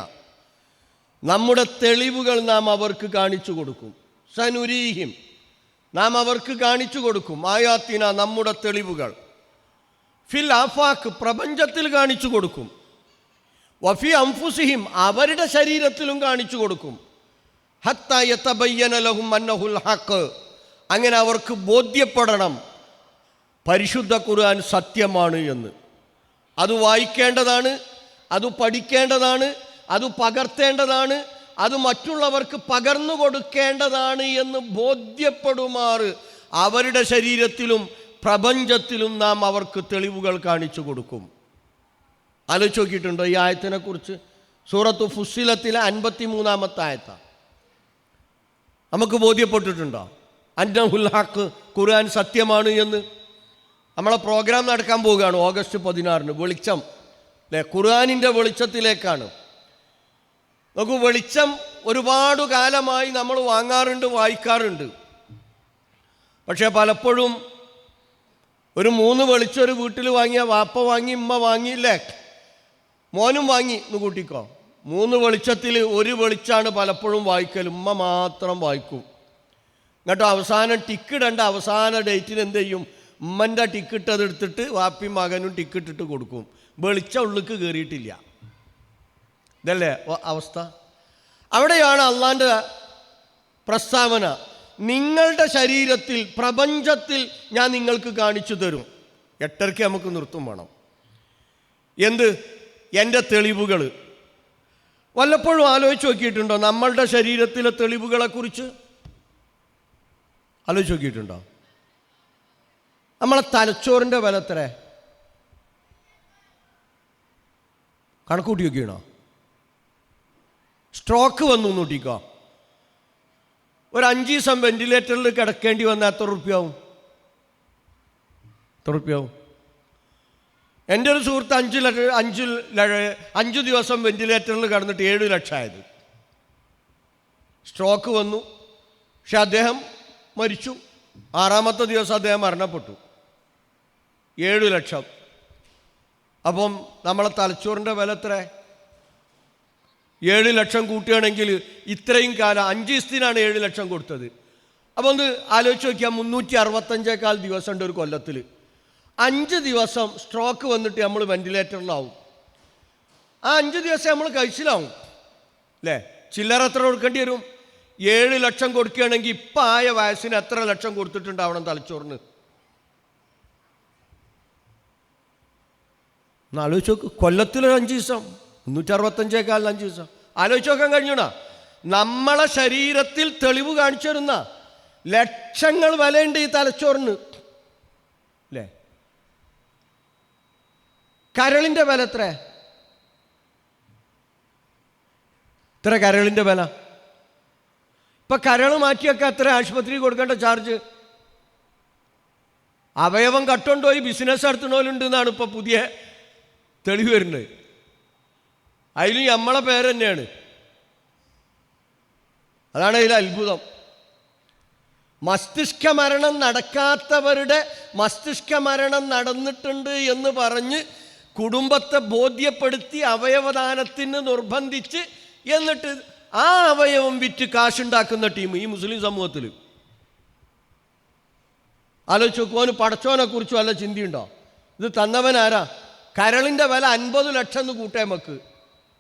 നമ്മുടെ തെളിവുകൾ നാം അവർക്ക് കാണിച്ചു കൊടുക്കും. സനുരീഹിം, നാം അവർക്ക് കാണിച്ചു കൊടുക്കും. ആയാത്തിന, നമ്മുടെ തെളിവുകൾ. ഫിൽ ആഫാക്ക്, പ്രപഞ്ചത്തിൽ കാണിച്ചു കൊടുക്കും. വഫി അംഫുസിഹിം, അവരുടെ ശരീരത്തിലും കാണിച്ചു കൊടുക്കും. ഹത്താ യതബയ്യന ലഹും അന്നഹുൽ ഹഖ്, അങ്ങനെ അവർക്ക് ബോധ്യപ്പെടണം പരിശുദ്ധ ഖുർആൻ സത്യമാണ് എന്ന്. അത് വായിക്കേണ്ടതാണ്, അത് പഠിക്കേണ്ടതാണ്, അത് പകർത്തേണ്ടതാണ്, അത് മറ്റുള്ളവർക്ക് പകർന്നു കൊടുക്കേണ്ടതാണ് എന്ന് ബോധ്യപ്പെടുമാറ് അവരുടെ ശരീരത്തിലും പ്രപഞ്ചത്തിലും നാം അവർക്ക് തെളിവുകൾ കാണിച്ചു കൊടുക്കും. ആലോചിച്ച് നോക്കിയിട്ടുണ്ടോ ഈ ആയത്തിനെ കുറിച്ച്? സൂറത്ത് ഫുസ്സിലത്തിലെ 53-ാമത്തെ ആയത്താണ്. നമുക്ക് ബോധ്യപ്പെട്ടിട്ടുണ്ടോ അന്നഹുൽ ഹഖ്, ഖുർആൻ സത്യമാണ് എന്ന്? നമ്മളെ പ്രോഗ്രാം നടക്കാൻ പോവുകയാണ് ഓഗസ്റ്റ് 16-ന്. വെളിച്ചം, അല്ലേ? ഖുർആനിൻ്റെ വെളിച്ചത്തിലേക്കാണ്. നോക്കൂ, വെളിച്ചം ഒരുപാട് കാലമായി നമ്മൾ വാങ്ങാറുണ്ട്, വായിക്കാറുണ്ട്. പക്ഷേ പലപ്പോഴും ഒരു 3 വെളിച്ചം ഒരു വീട്ടിൽ വാങ്ങിയ വാപ്പ വാങ്ങി, ഉമ്മ വാങ്ങിയില്ലേ, മോനും വാങ്ങി എന്ന് കൂട്ടിക്കോ. 3 വെളിച്ചത്തിൽ ഒരു വെളിച്ചാണ് പലപ്പോഴും വായിക്കൽ. ഉമ്മ മാത്രം വായിക്കും. എന്നിട്ട് അവസാനം ടിക്കിടേണ്ട അവസാന ഡേറ്റിന് എന്ത് ചെയ്യും? ഉമ്മൻ്റെ ടിക്കറ്റ് അതെടുത്തിട്ട് വാപ്പിയും മകനും ടിക്കറ്റിട്ട് കൊടുക്കും. വെളിച്ചം ഉള്ളിക്ക് കയറിയിട്ടില്ല. ഇതല്ലേ അവസ്ഥ? അവിടെയാണ് അള്ളാൻ്റെ പ്രസ്താവന. നിങ്ങളുടെ ശരീരത്തിൽ, പ്രപഞ്ചത്തിൽ ഞാൻ നിങ്ങൾക്ക് കാണിച്ചു തരും. 8:30 നമുക്ക് നിർത്തും വേണം. എന്ത്? എൻ്റെ തെളിവുകൾ. വല്ലപ്പോഴും ആലോചിച്ച് നോക്കിയിട്ടുണ്ടോ നമ്മളുടെ ശരീരത്തിലെ തെളിവുകളെക്കുറിച്ച്? ആലോചിച്ച് നോക്കിയിട്ടുണ്ടോ? നമ്മളെ തലച്ചോറിൻ്റെ വില എത്ര? കണക്കൂട്ടി നോക്കിയാണോ? സ്ട്രോക്ക് വന്നു നോട്ടിക്കോ. ഒരു 5 ദിവസം വെന്റിലേറ്ററിൽ കിടക്കേണ്ടി വന്നാൽ എത്ര റുപ്യാവും? എൻ്റെ ഒരു സുഹൃത്ത് 5 ദിവസം വെന്റിലേറ്ററിൽ കിടന്നിട്ട് 7 ലക്ഷം ആയത്. സ്ട്രോക്ക് വന്നു, പക്ഷെ അദ്ദേഹം മരിച്ചു. 6-ാമത്തെ ദിവസം അദ്ദേഹം മരണപ്പെട്ടു. 7 ലക്ഷം. അപ്പം നമ്മളെ തലച്ചോറിൻ്റെ വില എത്ര? 7 ലക്ഷം കൂട്ടുകയാണെങ്കിൽ ഇത്രയും കാലം 5 ദിവസത്തിനാണ് 7 ലക്ഷം കൊടുത്തത്. അപ്പോൾ ഒന്ന് ആലോചിച്ച് നോക്കിയാൽ 365 ദിവസമുണ്ട് ഒരു കൊല്ലത്തിൽ. 5 ദിവസം സ്ട്രോക്ക് വന്നിട്ട് നമ്മൾ വെന്റിലേറ്ററിലാവും. ആ 5 ദിവസം നമ്മൾ കഴിച്ചിലാവും, അല്ലേ? ചില്ലറ എത്ര കൊടുക്കേണ്ടി വരും? 7 ലക്ഷം കൊടുക്കുകയാണെങ്കിൽ ഇപ്പം ആയ വയസ്സിന് എത്ര ലക്ഷം കൊടുത്തിട്ടുണ്ടാവണം തലച്ചോറിന്? ഒന്ന് ആലോചിച്ച് നോക്ക്. കൊല്ലത്തിലൊരു 5 ദിവസം, 365 5 ദിവസം ആലോചിച്ച് നോക്കാൻ കഴിഞ്ഞൂടാ? നമ്മളെ ശരീരത്തിൽ തെളിവ് കാണിച്ചു തരുന്ന ലക്ഷങ്ങൾ വിലയുണ്ട് ഈ തലച്ചോറിന്, അല്ലേ? കരളിൻ്റെ വില എത്ര? കരളിൻ്റെ വില ഇപ്പം കരൾ മാറ്റിയൊക്കെ എത്ര ആശുപത്രി കൊടുക്കേണ്ട ചാർജ്? അവയവം കട്ടുകൊണ്ടുപോയി ബിസിനസ് നടത്തുന്നവരുണ്ട് എന്നാണ് ഇപ്പോൾ പുതിയ തെളിവ് വരുന്നത്. അതിലും നമ്മളെ പേര് തന്നെയാണ്. അതാണ് അതിൽ അത്ഭുതം. മസ്തിഷ്ക മരണം നടക്കാത്തവരുടെ മസ്തിഷ്ക മരണം നടന്നിട്ടുണ്ട് എന്ന് പറഞ്ഞ് കുടുംബത്തെ ബോധ്യപ്പെടുത്തി അവയവദാനത്തിന് നിർബന്ധിച്ച് എന്നിട്ട് ആ അവയവം വിറ്റ് കാശുണ്ടാക്കുന്ന ടീം ഈ മുസ്ലിം സമൂഹത്തിൽ. ആലോചിച്ച് നോക്കുവാന് പടച്ചോനെ കുറിച്ച് വല്ല ചിന്തയുണ്ടോ? ഇത് തന്നവൻ ആരാ? കരളിൻ്റെ വില 50 ലക്ഷം എന്ന് കൂട്ടേ നമുക്ക്.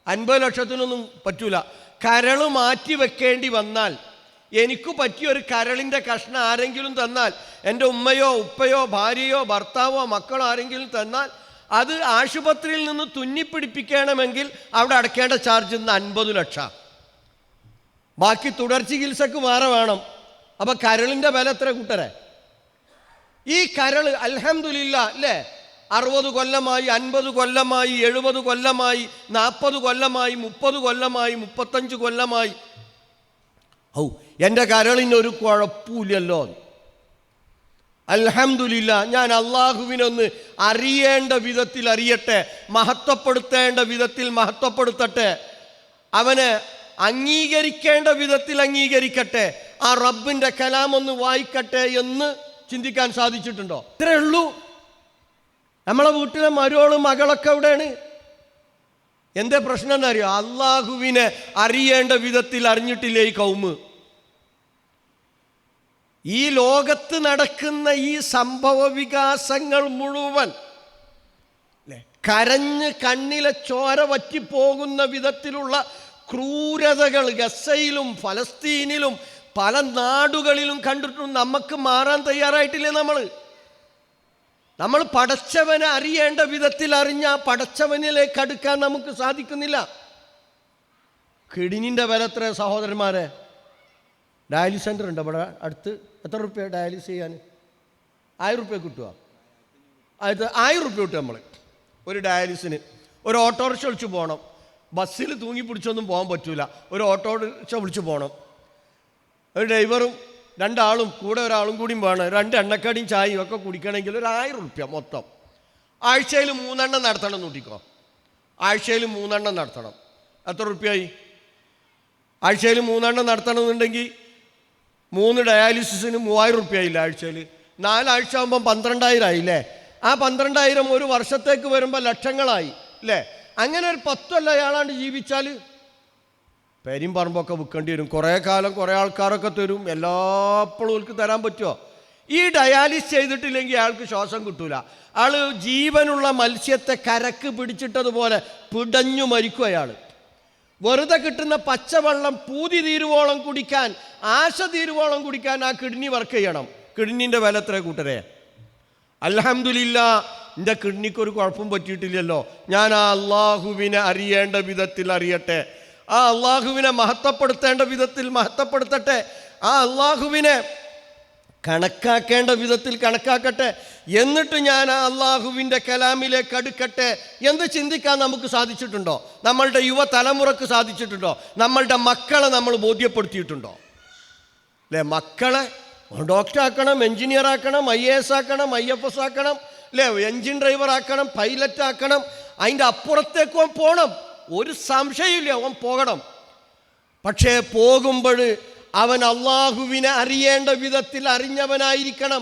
50 ലക്ഷത്തിനൊന്നും പറ്റൂല. കരൾ മാറ്റി വെക്കേണ്ടി വന്നാൽ, എനിക്ക് പറ്റിയൊരു കരളിൻ്റെ കഷ്ണം ആരെങ്കിലും തന്നാൽ, എൻ്റെ ഉമ്മയോ ഉപ്പയോ ഭാര്യയോ ഭർത്താവോ മക്കളോ ആരെങ്കിലും തന്നാൽ, അത് ആശുപത്രിയിൽ നിന്ന് തുന്നിപ്പിടിപ്പിക്കണമെങ്കിൽ അവിടെ അടയ്ക്കേണ്ട ചാർജ് ഇന്ന് 50 ലക്ഷം. ബാക്കി തുടർ ചികിത്സക്ക് വേറെ വേണം. അപ്പം കരളിൻ്റെ വില എത്ര കൂട്ടരെ? ഈ കരൾ അൽഹംദുലില്ലാ അല്ലേ, 60 കൊല്ലമായി, 50 കൊല്ലമായി, 70 കൊല്ലമായി, 40 കൊല്ലമായി, 30 കൊല്ലമായി, 35 കൊല്ലമായി. എൻ്റെ കരളിനൊരു കുഴപ്പമില്ലല്ലോ. അൽഹംദുലില്ലാ. ഞാൻ അള്ളാഹുവിനൊന്ന് അറിയേണ്ട വിധത്തിൽ അറിയട്ടെ, മഹത്വപ്പെടുത്തേണ്ട വിധത്തിൽ മഹത്വപ്പെടുത്തട്ടെ, അവനെ അംഗീകരിക്കേണ്ട വിധത്തിൽ അംഗീകരിക്കട്ടെ, ആ റബ്ബിൻ്റെ കലാമൊന്ന് വായിക്കട്ടെ എന്ന് ചിന്തിക്കാൻ സാധിച്ചിട്ടുണ്ടോ? ഇത്രയേ ഉള്ളൂ. നമ്മളെ വീട്ടിലെ മരോളും മകളൊക്കെ എവിടെയാണ്? എന്തേ പ്രശ്നം എന്നറിയോ? അള്ളാഹുവിനെ അറിയേണ്ട വിധത്തിൽ അറിഞ്ഞിട്ടില്ലേ ഈ കൗമ്. ഈ ലോകത്ത് നടക്കുന്ന ഈ സംഭവ വികാസങ്ങൾ മുഴുവൻ കരഞ്ഞ് കണ്ണിലെ ചോര വറ്റിപ്പോകുന്ന വിധത്തിലുള്ള ക്രൂരതകൾ ഗസയിലും ഫലസ്തീനിലും പല നാടുകളിലും കണ്ടിട്ടും നമുക്ക് മാറാൻ തയ്യാറായിട്ടില്ലേ? നമ്മൾ പടച്ചവനെ അറിയേണ്ട വിധത്തിൽ അറിഞ്ഞ പടച്ചവനിലേക്ക് അടുക്കാൻ നമുക്ക് സാധിക്കുന്നില്ല. കിഡ്നിൻ്റെ വില എത്ര സഹോദരന്മാരെ? ഡയാലിസിസ് സെൻ്റർ ഉണ്ട് ഇവിടെ അടുത്ത്. എത്ര റുപ്യ ഡയാലിസിസ് ചെയ്യാൻ? 1000 റുപ്യ കിട്ടുക. 1000 റുപ്യ കിട്ടും. നമ്മൾ ഒരു ഡയാലിസിന് ഒരു ഓട്ടോറിക്ഷ വിളിച്ച് പോകണം. ബസ്സിൽ തൂങ്ങി പിടിച്ചൊന്നും പോകാൻ പറ്റൂല. ഒരു ഓട്ടോറിക്ഷ വിളിച്ച് പോകണം. ഒരു ഡ്രൈവറും 2 ആളും കൂടെ ഒരാളും കൂടിയും വേണം. 2 എണ്ണക്കടിയും ചായയും ഒക്കെ കുടിക്കണമെങ്കിൽ ഒരു 1000 റുപ്യ മൊത്തം. ആഴ്ചയിൽ 3 എണ്ണം നടത്തണം കൂട്ടിക്കോ. ആഴ്ചയിൽ 3 എണ്ണം നടത്തണം. എത്ര റുപ്യായി? ആഴ്ചയിൽ 3 എണ്ണം നടത്തണമെന്നുണ്ടെങ്കിൽ 3 ഡയാലിസിന് 3000 റുപ്യായില്ല ആഴ്ചയിൽ. 4 ആഴ്ച ആകുമ്പം 12000 ആയില്ലേ? ആ 12000 ഒരു വർഷത്തേക്ക് വരുമ്പോൾ ലക്ഷങ്ങളായി അല്ലേ? അങ്ങനെ ഒരു 10 കൊല്ലം അയാളാണ്ട് ജീവിച്ചാൽ പേരും പറമ്പൊക്കെ വിൽക്കേണ്ടി വരും. കുറേ കാലം കുറേ ആൾക്കാരൊക്കെ തരും. എല്ലാപ്പോഴും അവർക്ക് തരാൻ പറ്റുമോ? ഈ ഡയാലിസിസ് ചെയ്തിട്ടില്ലെങ്കിൽ അയാൾക്ക് ശ്വാസം കിട്ടൂല. ആൾ ജീവനുള്ള മത്സ്യത്തെ കരക്ക് പിടിച്ചിട്ടതുപോലെ പിടഞ്ഞു മരിക്കും അയാൾ. വെറുതെ കിട്ടുന്ന പച്ചവെള്ളം പൂതി തീരുവോളം കുടിക്കാൻ, ആശ തീരുവോളം കുടിക്കാൻ ആ കിഡ്നി വർക്ക് ചെയ്യണം. കിഡ്നിൻ്റെ വില എത്ര കൂട്ടരെ? അൽഹംദുലില്ലാ, എൻ്റെ കിഡ്നിക്കൊരു കുഴപ്പം പറ്റിയിട്ടില്ലല്ലോ. ഞാൻ ആ അള്ളാഹുവിനെ അറിയേണ്ട വിധത്തിൽ അറിയട്ടെ, ആ അള്ളാഹുവിനെ മഹത്വപ്പെടുത്തേണ്ട വിധത്തിൽ മഹത്വപ്പെടുത്തട്ടെ, ആ അള്ളാഹുവിനെ കണക്കാക്കേണ്ട വിധത്തിൽ കണക്കാക്കട്ടെ, എന്നിട്ട് ഞാൻ ആ അള്ളാഹുവിൻ്റെ കലാമിലേക്ക് അടുക്കട്ടെ എന്ന് ചിന്തിക്കാൻ നമുക്ക് സാധിച്ചിട്ടുണ്ടോ? നമ്മളുടെ യുവതലമുറക്ക് സാധിച്ചിട്ടുണ്ടോ? നമ്മളുടെ മക്കളെ നമ്മൾ ബോധ്യപ്പെടുത്തിയിട്ടുണ്ടോ? അല്ലേ? മക്കളെ ഡോക്ടറാക്കണം, എൻജിനീയർ ആക്കണം, IAS ആക്കണം, IFS ആക്കണം, അല്ലേ? എൻജിൻ ഡ്രൈവർ ആക്കണം, പൈലറ്റ് ആക്കണം. അതിൻ്റെ അപ്പുറത്തേക്ക് പോകണം. ഒരു സംശയമില്ല, അവൻ പോകണം. പക്ഷേ പോകുമ്പോൾ അവൻ അള്ളാഹുവിനെ അറിയേണ്ട വിധത്തിൽ അറിഞ്ഞവനായിരിക്കണം,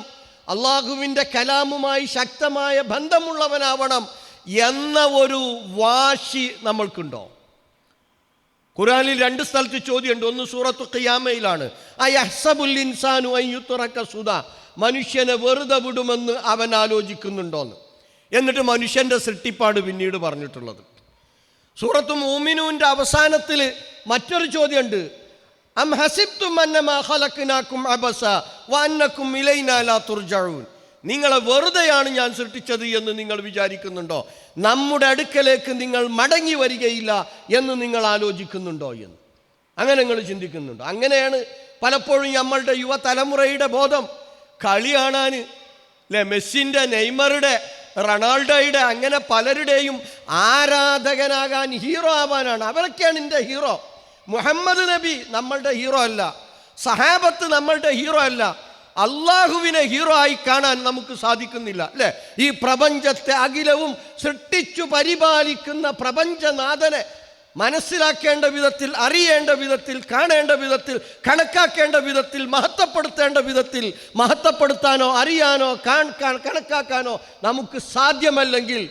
അള്ളാഹുവിൻ്റെ കലാമുമായി ശക്തമായ ബന്ധമുള്ളവനാവണം എന്ന ഒരു വാശി നമ്മൾക്കുണ്ടോ? ഖുർആനിൽ 2 സ്ഥലത്ത് ചോദ്യമുണ്ട്. ഒന്ന് സൂറത്തു ഖിയാമയിലാണ്. അയഹ്സബുൽ ഇൻസാനു അൻ യുത്രക സുദാ, മനുഷ്യനെ വെറുതെ വിടുമെന്ന് അവൻ ആലോചിക്കുന്നുണ്ടോന്ന്. എന്നിട്ട് മനുഷ്യൻ്റെ സൃഷ്ടിപ്പാട് പിന്നീട് പറഞ്ഞിട്ടുള്ളത്. സൂറത്തു മൂമിനൂൻ്റെ അവസാനത്തിൽ മറ്റൊരു ചോദ്യമുണ്ട്. അം ഹസിബ്തും അന്നമാ ഖലഖ്നാകും അബസ വഅന്നകും ഇലൈനാ ലാ തുർജഊൻ, നിങ്ങളെ വെറുതെയാണ് ഞാൻ സൃഷ്ടിച്ചത് എന്ന് നിങ്ങൾ വിചാരിക്കുന്നുണ്ടോ? നമ്മുടെ അടുക്കലേക്ക് നിങ്ങൾ മടങ്ങി വരികയില്ല എന്ന് നിങ്ങൾ ആലോചിക്കുന്നുണ്ടോ എന്ന് അങ്ങനെ നിങ്ങൾ ചിന്തിക്കുന്നുണ്ടോ? അങ്ങനെയാണ് പലപ്പോഴും നമ്മളുടെ യുവതലമുറയുടെ ബോധം. കളി കാണാൻ അല്ലേ, മെസ്സിൻ്റെ, നെയ്മറുടെ, റൊണാൾഡോയുടെ, അങ്ങനെ പലരുടെയും ആരാധകനാകാൻ, ഹീറോ ആവാനാണ്. അവരൊക്കെയാണ് എൻ്റെ ഹീറോ. മുഹമ്മദ് നബി നമ്മളുടെ ഹീറോ അല്ല, സഹാബത്ത് നമ്മളുടെ ഹീറോ അല്ല. അള്ളാഹുവിനെ ഹീറോ ആയി കാണാൻ നമുക്ക് സാധിക്കുന്നില്ല അല്ലേ? ഈ പ്രപഞ്ചത്തെ അഖിലവും സൃഷ്ടിച്ചു പരിപാലിക്കുന്ന പ്രപഞ്ചനാഥനെ മനസ്സിലാക്കേണ്ട വിധത്തിൽ, അറിയേണ്ട വിധത്തിൽ, കാണേണ്ട വിധത്തിൽ, കണക്കാക്കേണ്ട വിധത്തിൽ, മഹത്വപ്പെടുത്തേണ്ട വിധത്തിൽ മഹത്വപ്പെടുത്താനോ അറിയാനോ കണക്കാക്കാനോ നമുക്ക് സാധ്യമല്ലെങ്കിൽ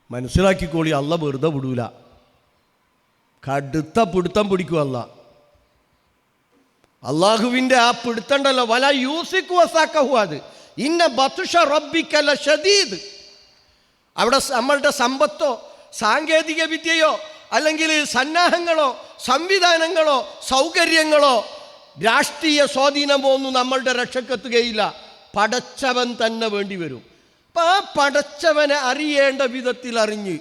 മനസ്സിലാക്കിക്കോളി, അല്ല വെറുതെ വിടൂല. കടുത്ത പിടുത്തം പിടിക്കും അല്ല. അള്ളാഹുവിൻ്റെ ആ പിടുത്തണ്ടല്ലോ, വല യൂസിക്കു വസാക്കഹു, അത് ഇന്ന ബതുഷ റബ്ബിക ലശദീദ്. അവിടെ നമ്മളുടെ സമ്പത്തോ സാങ്കേതിക വിദ്യയോ അല്ലെങ്കിൽ സന്നാഹങ്ങളോ സംവിധാനങ്ങളോ സൗകര്യങ്ങളോ രാഷ്ട്രീയ സ്വാധീനമോ ഒന്നും നമ്മളുടെ രക്ഷക്കെത്തുകയില്ല. പടച്ചവൻ തന്നെ വേണ്ടി വരും. അപ്പം ആ പടച്ചവനെ അറിയേണ്ട വിധത്തിൽ അറിഞ്ഞ്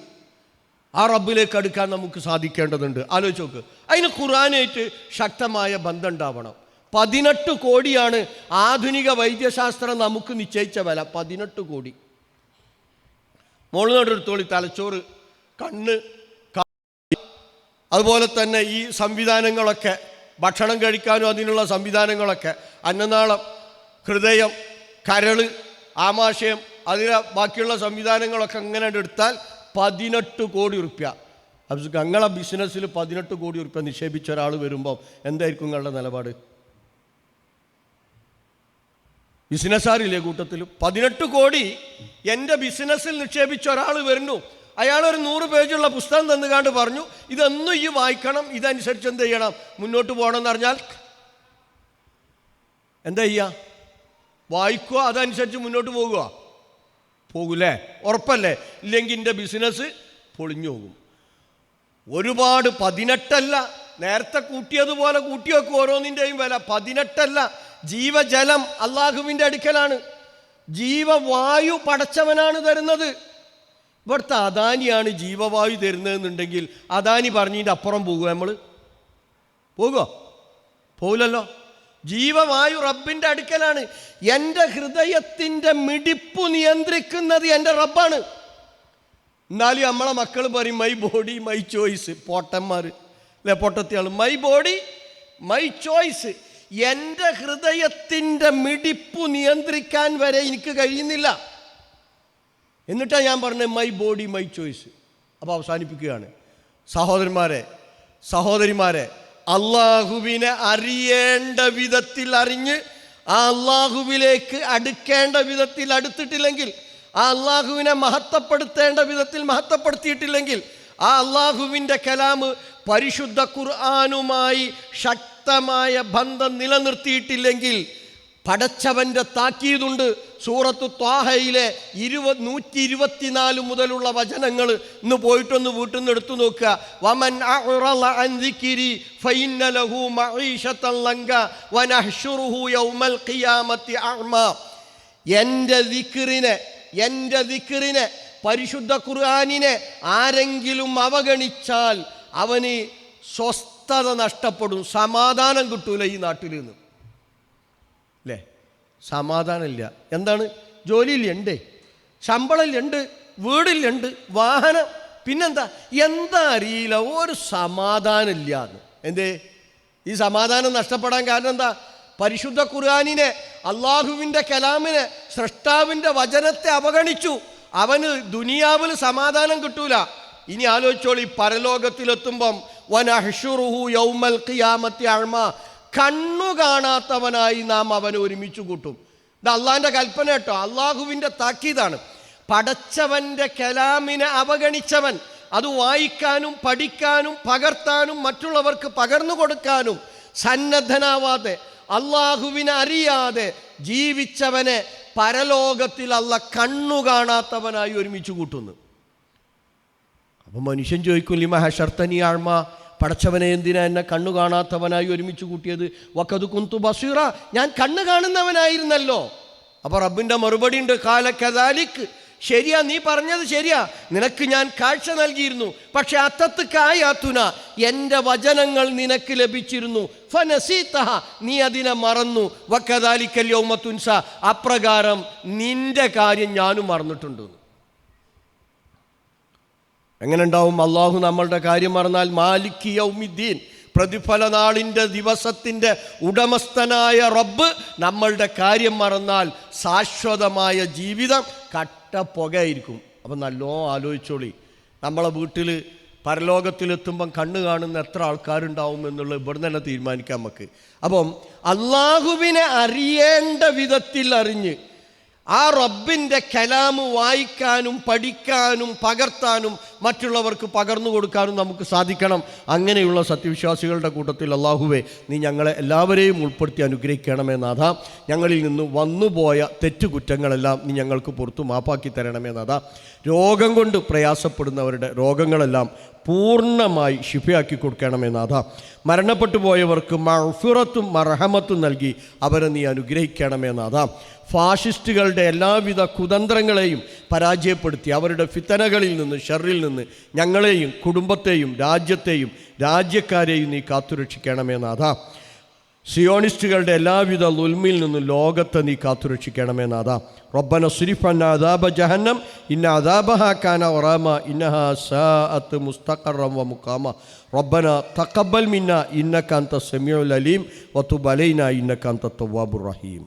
ആ റബ്ബിലേക്ക് അടുക്കാൻ നമുക്ക് സാധിക്കേണ്ടതുണ്ട്. ആലോചിച്ച് നോക്ക്. അതിന് ഖുർആനായിട്ട് ശക്തമായ ബന്ധം ഉണ്ടാവണം. 18 കോടിയാണ് ആധുനിക വൈദ്യശാസ്ത്രം നമുക്ക് നിശ്ചയിച്ച വില. 18 കോടി. മോളിനോടെടുത്തോളി, തലച്ചോറ്, കണ്ണ്, അതുപോലെ തന്നെ ഈ സംവിധാനങ്ങളൊക്കെ, ഭക്ഷണം കഴിക്കാനും അതിനുള്ള സംവിധാനങ്ങളൊക്കെ, അന്നനാളം, ഹൃദയം, കരള്, ആമാശയം, അതിലെ ബാക്കിയുള്ള സംവിധാനങ്ങളൊക്കെ അങ്ങനെ എടുത്താൽ 18 കോടി റുപ്യ. അപ്പോൾ ഞങ്ങളെ ബിസിനസ്സിൽ 18 കോടി റുപ്യ നിക്ഷേപിച്ച ഒരാൾ വരുമ്പോൾ എന്തായിരിക്കും നിങ്ങളുടെ നിലപാട്? ബിസിനസ്സാറില്ലേ കൂട്ടത്തിൽ? 18 കോടി എൻ്റെ ബിസിനസ്സിൽ നിക്ഷേപിച്ച ഒരാൾ വരുന്നു. അയാളൊരു 100 പേജുള്ള പുസ്തകം തന്നുകാണ്ട് പറഞ്ഞു, ഇതൊന്നും ഈ വായിക്കണം, ഇതനുസരിച്ച് എന്ത് ചെയ്യണം, മുന്നോട്ട് പോകണം എന്ന് പറഞ്ഞാൽ എന്താ ചെയ്യുക? വായിക്കുക, അതനുസരിച്ച് മുന്നോട്ട് പോകുക? പോകൂലേ? ഉറപ്പല്ലേ? ഇല്ലെങ്കിൽ എൻ്റെ ബിസിനസ് പൊളിഞ്ഞു പോകും. ഒരുപാട് 18 നേരത്തെ കൂട്ടിയതുപോലെ കൂട്ടി വെക്കും ഓരോന്നിൻ്റെയും വില. 18 ജീവജലം അള്ളാഹുവിൻ്റെ അടുക്കലാണ്. ജീവവായു പടച്ചവനാണ് തരുന്നത്. ഇവിടുത്തെ അദാനിയാണ് ജീവവായു തരുന്നതെന്നുണ്ടെങ്കിൽ അദാനി പറഞ്ഞതിൻ്റെ അപ്പുറം പോകുക നമ്മൾ? പോകുമോ? പോകില്ലല്ലോ. ജീവവായു റബ്ബിൻ്റെ അടുക്കലാണ്. എൻ്റെ ഹൃദയത്തിൻ്റെ മിടിപ്പ് നിയന്ത്രിക്കുന്നത് എൻ്റെ റബ്ബാണ്. എന്നാലും നമ്മളെ മക്കൾ പറയും മൈ ബോഡി മൈ ചോയ്സ്. പോട്ടന്മാർ അല്ലെ, പൊട്ടത്തിയാൾ. My body my choice. എൻ്റെ ഹൃദയത്തിൻ്റെ മിടിപ്പ് നിയന്ത്രിക്കാൻ വരെ എനിക്ക് കഴിയുന്നില്ല. എന്നിട്ടാണ് ഞാൻ പറഞ്ഞത് മൈ ബോഡി മൈ ചോയ്സ്. അപ്പോൾ അവസാനിപ്പിക്കുകയാണ്. സഹോദരിമാരെ, അള്ളാഹുവിനെ അറിയേണ്ട വിധത്തിൽ അറിഞ്ഞ് ആ അള്ളാഹുവിലേക്ക് അടുക്കേണ്ട വിധത്തിൽ അടുത്തിട്ടില്ലെങ്കിൽ, ആ അള്ളാഹുവിനെ മഹത്വപ്പെടുത്തേണ്ട വിധത്തിൽ മഹത്വപ്പെടുത്തിയിട്ടില്ലെങ്കിൽ, ആ അള്ളാഹുവിൻ്റെ കലാമ് പരിശുദ്ധ ഖുർആനുമായി ശക്തമായ ബന്ധം നിലനിർത്തിയിട്ടില്ലെങ്കിൽ, പടച്ചവൻ്റെ താക്കീതുണ്ട്. സൂറത്ത് ത്വാഹയിലെ 124 മുതലുള്ള വചനങ്ങൾ ഇന്ന് പോയിട്ടൊന്ന് വീട്ടിൽ നിന്ന് എടുത്തു നോക്കുക. വമൻ അഅറള അൻ ദിക്രി ഫഇന്ന ലഹു മഈശതൻ ലങ്ക വനഹ്ശുറുഹു യൗമൽ ഖിയാമത്തി അഅ്മാ. എൻ്റെ ദിക്റിനെ പരിശുദ്ധ ഖുർആനിനെ ആരെങ്കിലും അവഗണിച്ചാൽ അവന് സ്വസ്ഥത നഷ്ടപ്പെടും, സമാധാനം കിട്ടൂല ഈ നാട്ടിൽ നിന്ന്. അല്ലേ? സമാധാനമില്ല. എന്താണ്? ജോലിയിലുണ്ട്, ശമ്പളമില്ലുണ്ട്, വീടില്ലുണ്ട്, വാഹനം, പിന്നെന്താ അറിയില്ല, ഒരു സമാധാനമില്ല. എന്തേ ഈ സമാധാനം നഷ്ടപ്പെടാൻ കാരണം എന്താ? പരിശുദ്ധ ഖുർആനിനെ, അള്ളാഹുവിൻ്റെ കലാമിനെ, സ്രഷ്ടാവിൻ്റെ വചനത്തെ അവഗണിച്ചു. അവന് ദുനിയാവിൽ സമാധാനം കിട്ടൂല. ഇനി ആലോചിച്ചോളി, പരലോകത്തിലെത്തുമ്പം വനഹ്ശുറുഹു യൗമൽ ഖിയാമത്തി അഅ്മാ. കണ്ണു കാണാത്തവനായി നാം അവനെ ഒരുമിച്ച് കൂട്ടും. ഇത് അള്ളാഹിൻ്റെ കൽപ്പന കേട്ടോ, അള്ളാഹുവിൻ്റെ താക്കീതാണ്. പടച്ചവൻ്റെ കലാമിനെ അവഗണിച്ചവൻ, അത് വായിക്കാനും പഠിക്കാനും പകർത്താനും മറ്റുള്ളവർക്ക് പകർന്നു കൊടുക്കാനും സന്നദ്ധനാവാതെ അള്ളാഹുവിനെ അറിയാതെ ജീവിച്ചവനെ പരലോകത്തിൽ അള്ളാഹ് കണ്ണു കാണാത്തവനായി ഒരുമിച്ച് കൂട്ടുന്നു. അപ്പം മനുഷ്യൻ ചോദിക്കും, ലിമ ഹശർതനി അഅ്മ, പടച്ചവനെ എന്തിനാ എന്നെ കണ്ണു കാണാത്തവനായി ഒരുമിച്ച് കൂട്ടിയത്? വഖദ് കുന്തു ബസീറ, ഞാൻ കണ്ണ് കാണുന്നവനായിരുന്നല്ലോ. അപ്പോൾ റബ്ബിൻ്റെ മറുപടി ഉണ്ട്, ഖാല കദാലിക്, ശരിയാ, നീ പറഞ്ഞത് ശരിയാ, നിനക്ക് ഞാൻ കാഴ്ച നൽകിയിരുന്നു. പക്ഷെ അത്തത്കായാത്തുന, എൻ്റെ വചനങ്ങൾ നിനക്ക് ലഭിച്ചിരുന്നു. ഫനസീതഹ, നീ അതിനെ മറന്നു. വകദാലിക്കൽ യൗമ തുൻസ, അപ്രകാരം നിന്റെ കാര്യം ഞാനും മറന്നിട്ടുണ്ട്. എങ്ങനെ ഉണ്ടാവും? അള്ളാഹു നമ്മളുടെ കാര്യം മറന്നാൽ മാലിക് യൗമിദ്ദീൻ, പ്രതിഫല നാളിൻ്റെ ദിവസത്തിൻ്റെ ഉടമസ്ഥനായ റബ്ബ് നമ്മളുടെ കാര്യം മറന്നാൽ ശാശ്വതമായ ജീവിതം കട്ടപ്പുകയായിരിക്കും. അപ്പം നല്ലോ ആലോചിച്ചോളി, നമ്മളെ വീട്ടിൽ പരലോകത്തിലെത്തുമ്പം കണ്ണ് കാണുന്ന എത്ര ആൾക്കാരുണ്ടാവും എന്നുള്ളത് ഇവിടെ തന്നെ തീരുമാനിക്കാം നമുക്ക്. അപ്പം അള്ളാഹുവിനെ അറിയേണ്ട വിധത്തിൽ അറിഞ്ഞ് ആ റബ്ബിൻ്റെ കലാമ് വായിക്കാനും പഠിക്കാനും പകർത്താനും മറ്റുള്ളവർക്ക് പകർന്നു കൊടുക്കാനും നമുക്ക് സാധിക്കണം. അങ്ങനെയുള്ള സത്യവിശ്വാസികളുടെ കൂട്ടത്തിൽ അള്ളാഹുവേ നീ ഞങ്ങളെ എല്ലാവരെയും ഉൾപ്പെടുത്തി അനുഗ്രഹിക്കണമേ നാഥ. ഞങ്ങളിൽ നിന്ന് വന്നുപോയ തെറ്റുകുറ്റങ്ങളെല്ലാം നീ ഞങ്ങൾക്ക് പുറത്തു മാപ്പാക്കി തരണമേ നാഥ. രോഗം കൊണ്ട് പ്രയാസപ്പെടുന്നവരുടെ രോഗങ്ങളെല്ലാം പൂർണ്ണമായി ശിഫയാക്കി കൊടുക്കണമേ നാഥ. മരണപ്പെട്ടു പോയവർക്ക് മഗ്ഫിറത്തും മർഹമത്തും നൽകി അവരെ നീ അനുഗ്രഹിക്കണമേ നാഥ. ഫാഷിസ്റ്റുകളുടെ എല്ലാവിധ കുതന്ത്രങ്ങളെയും പരാജയപ്പെടുത്തി അവരുടെ ഫിത്തനകളിൽ നിന്ന് ഷർറിൽ നിന്ന് ഞങ്ങളെയും കുടുംബത്തെയും രാജ്യത്തെയും രാജ്യക്കാരെയും നീ കാത്തുരക്ഷിക്കണമേ നാഥ. സിയോണിസ്റ്റുകളുടെ എല്ലാവിധ ലുൽമിൽ നിന്നും ലോകത്തെ നീ കാത്തുരക്ഷിക്കണമേ നാഥ. റബ്ബന സ്രിഫ് അന്നാ അദാബ ജഹന്നം ഇന്ന അദാബഹാ കാന ഗറാമ ഇന്നഹാ സാഅത്ത് മുസ്തഖറൻ വ മുഖാമ. റബ്ബന തഖബ്ബൽ മിന്നാ ഇന്നക അൻത സമീഉൽ അലീം വതുബ് അലൈനാ ഇന്നക അൻത തവ്വാബുർ റഹീം.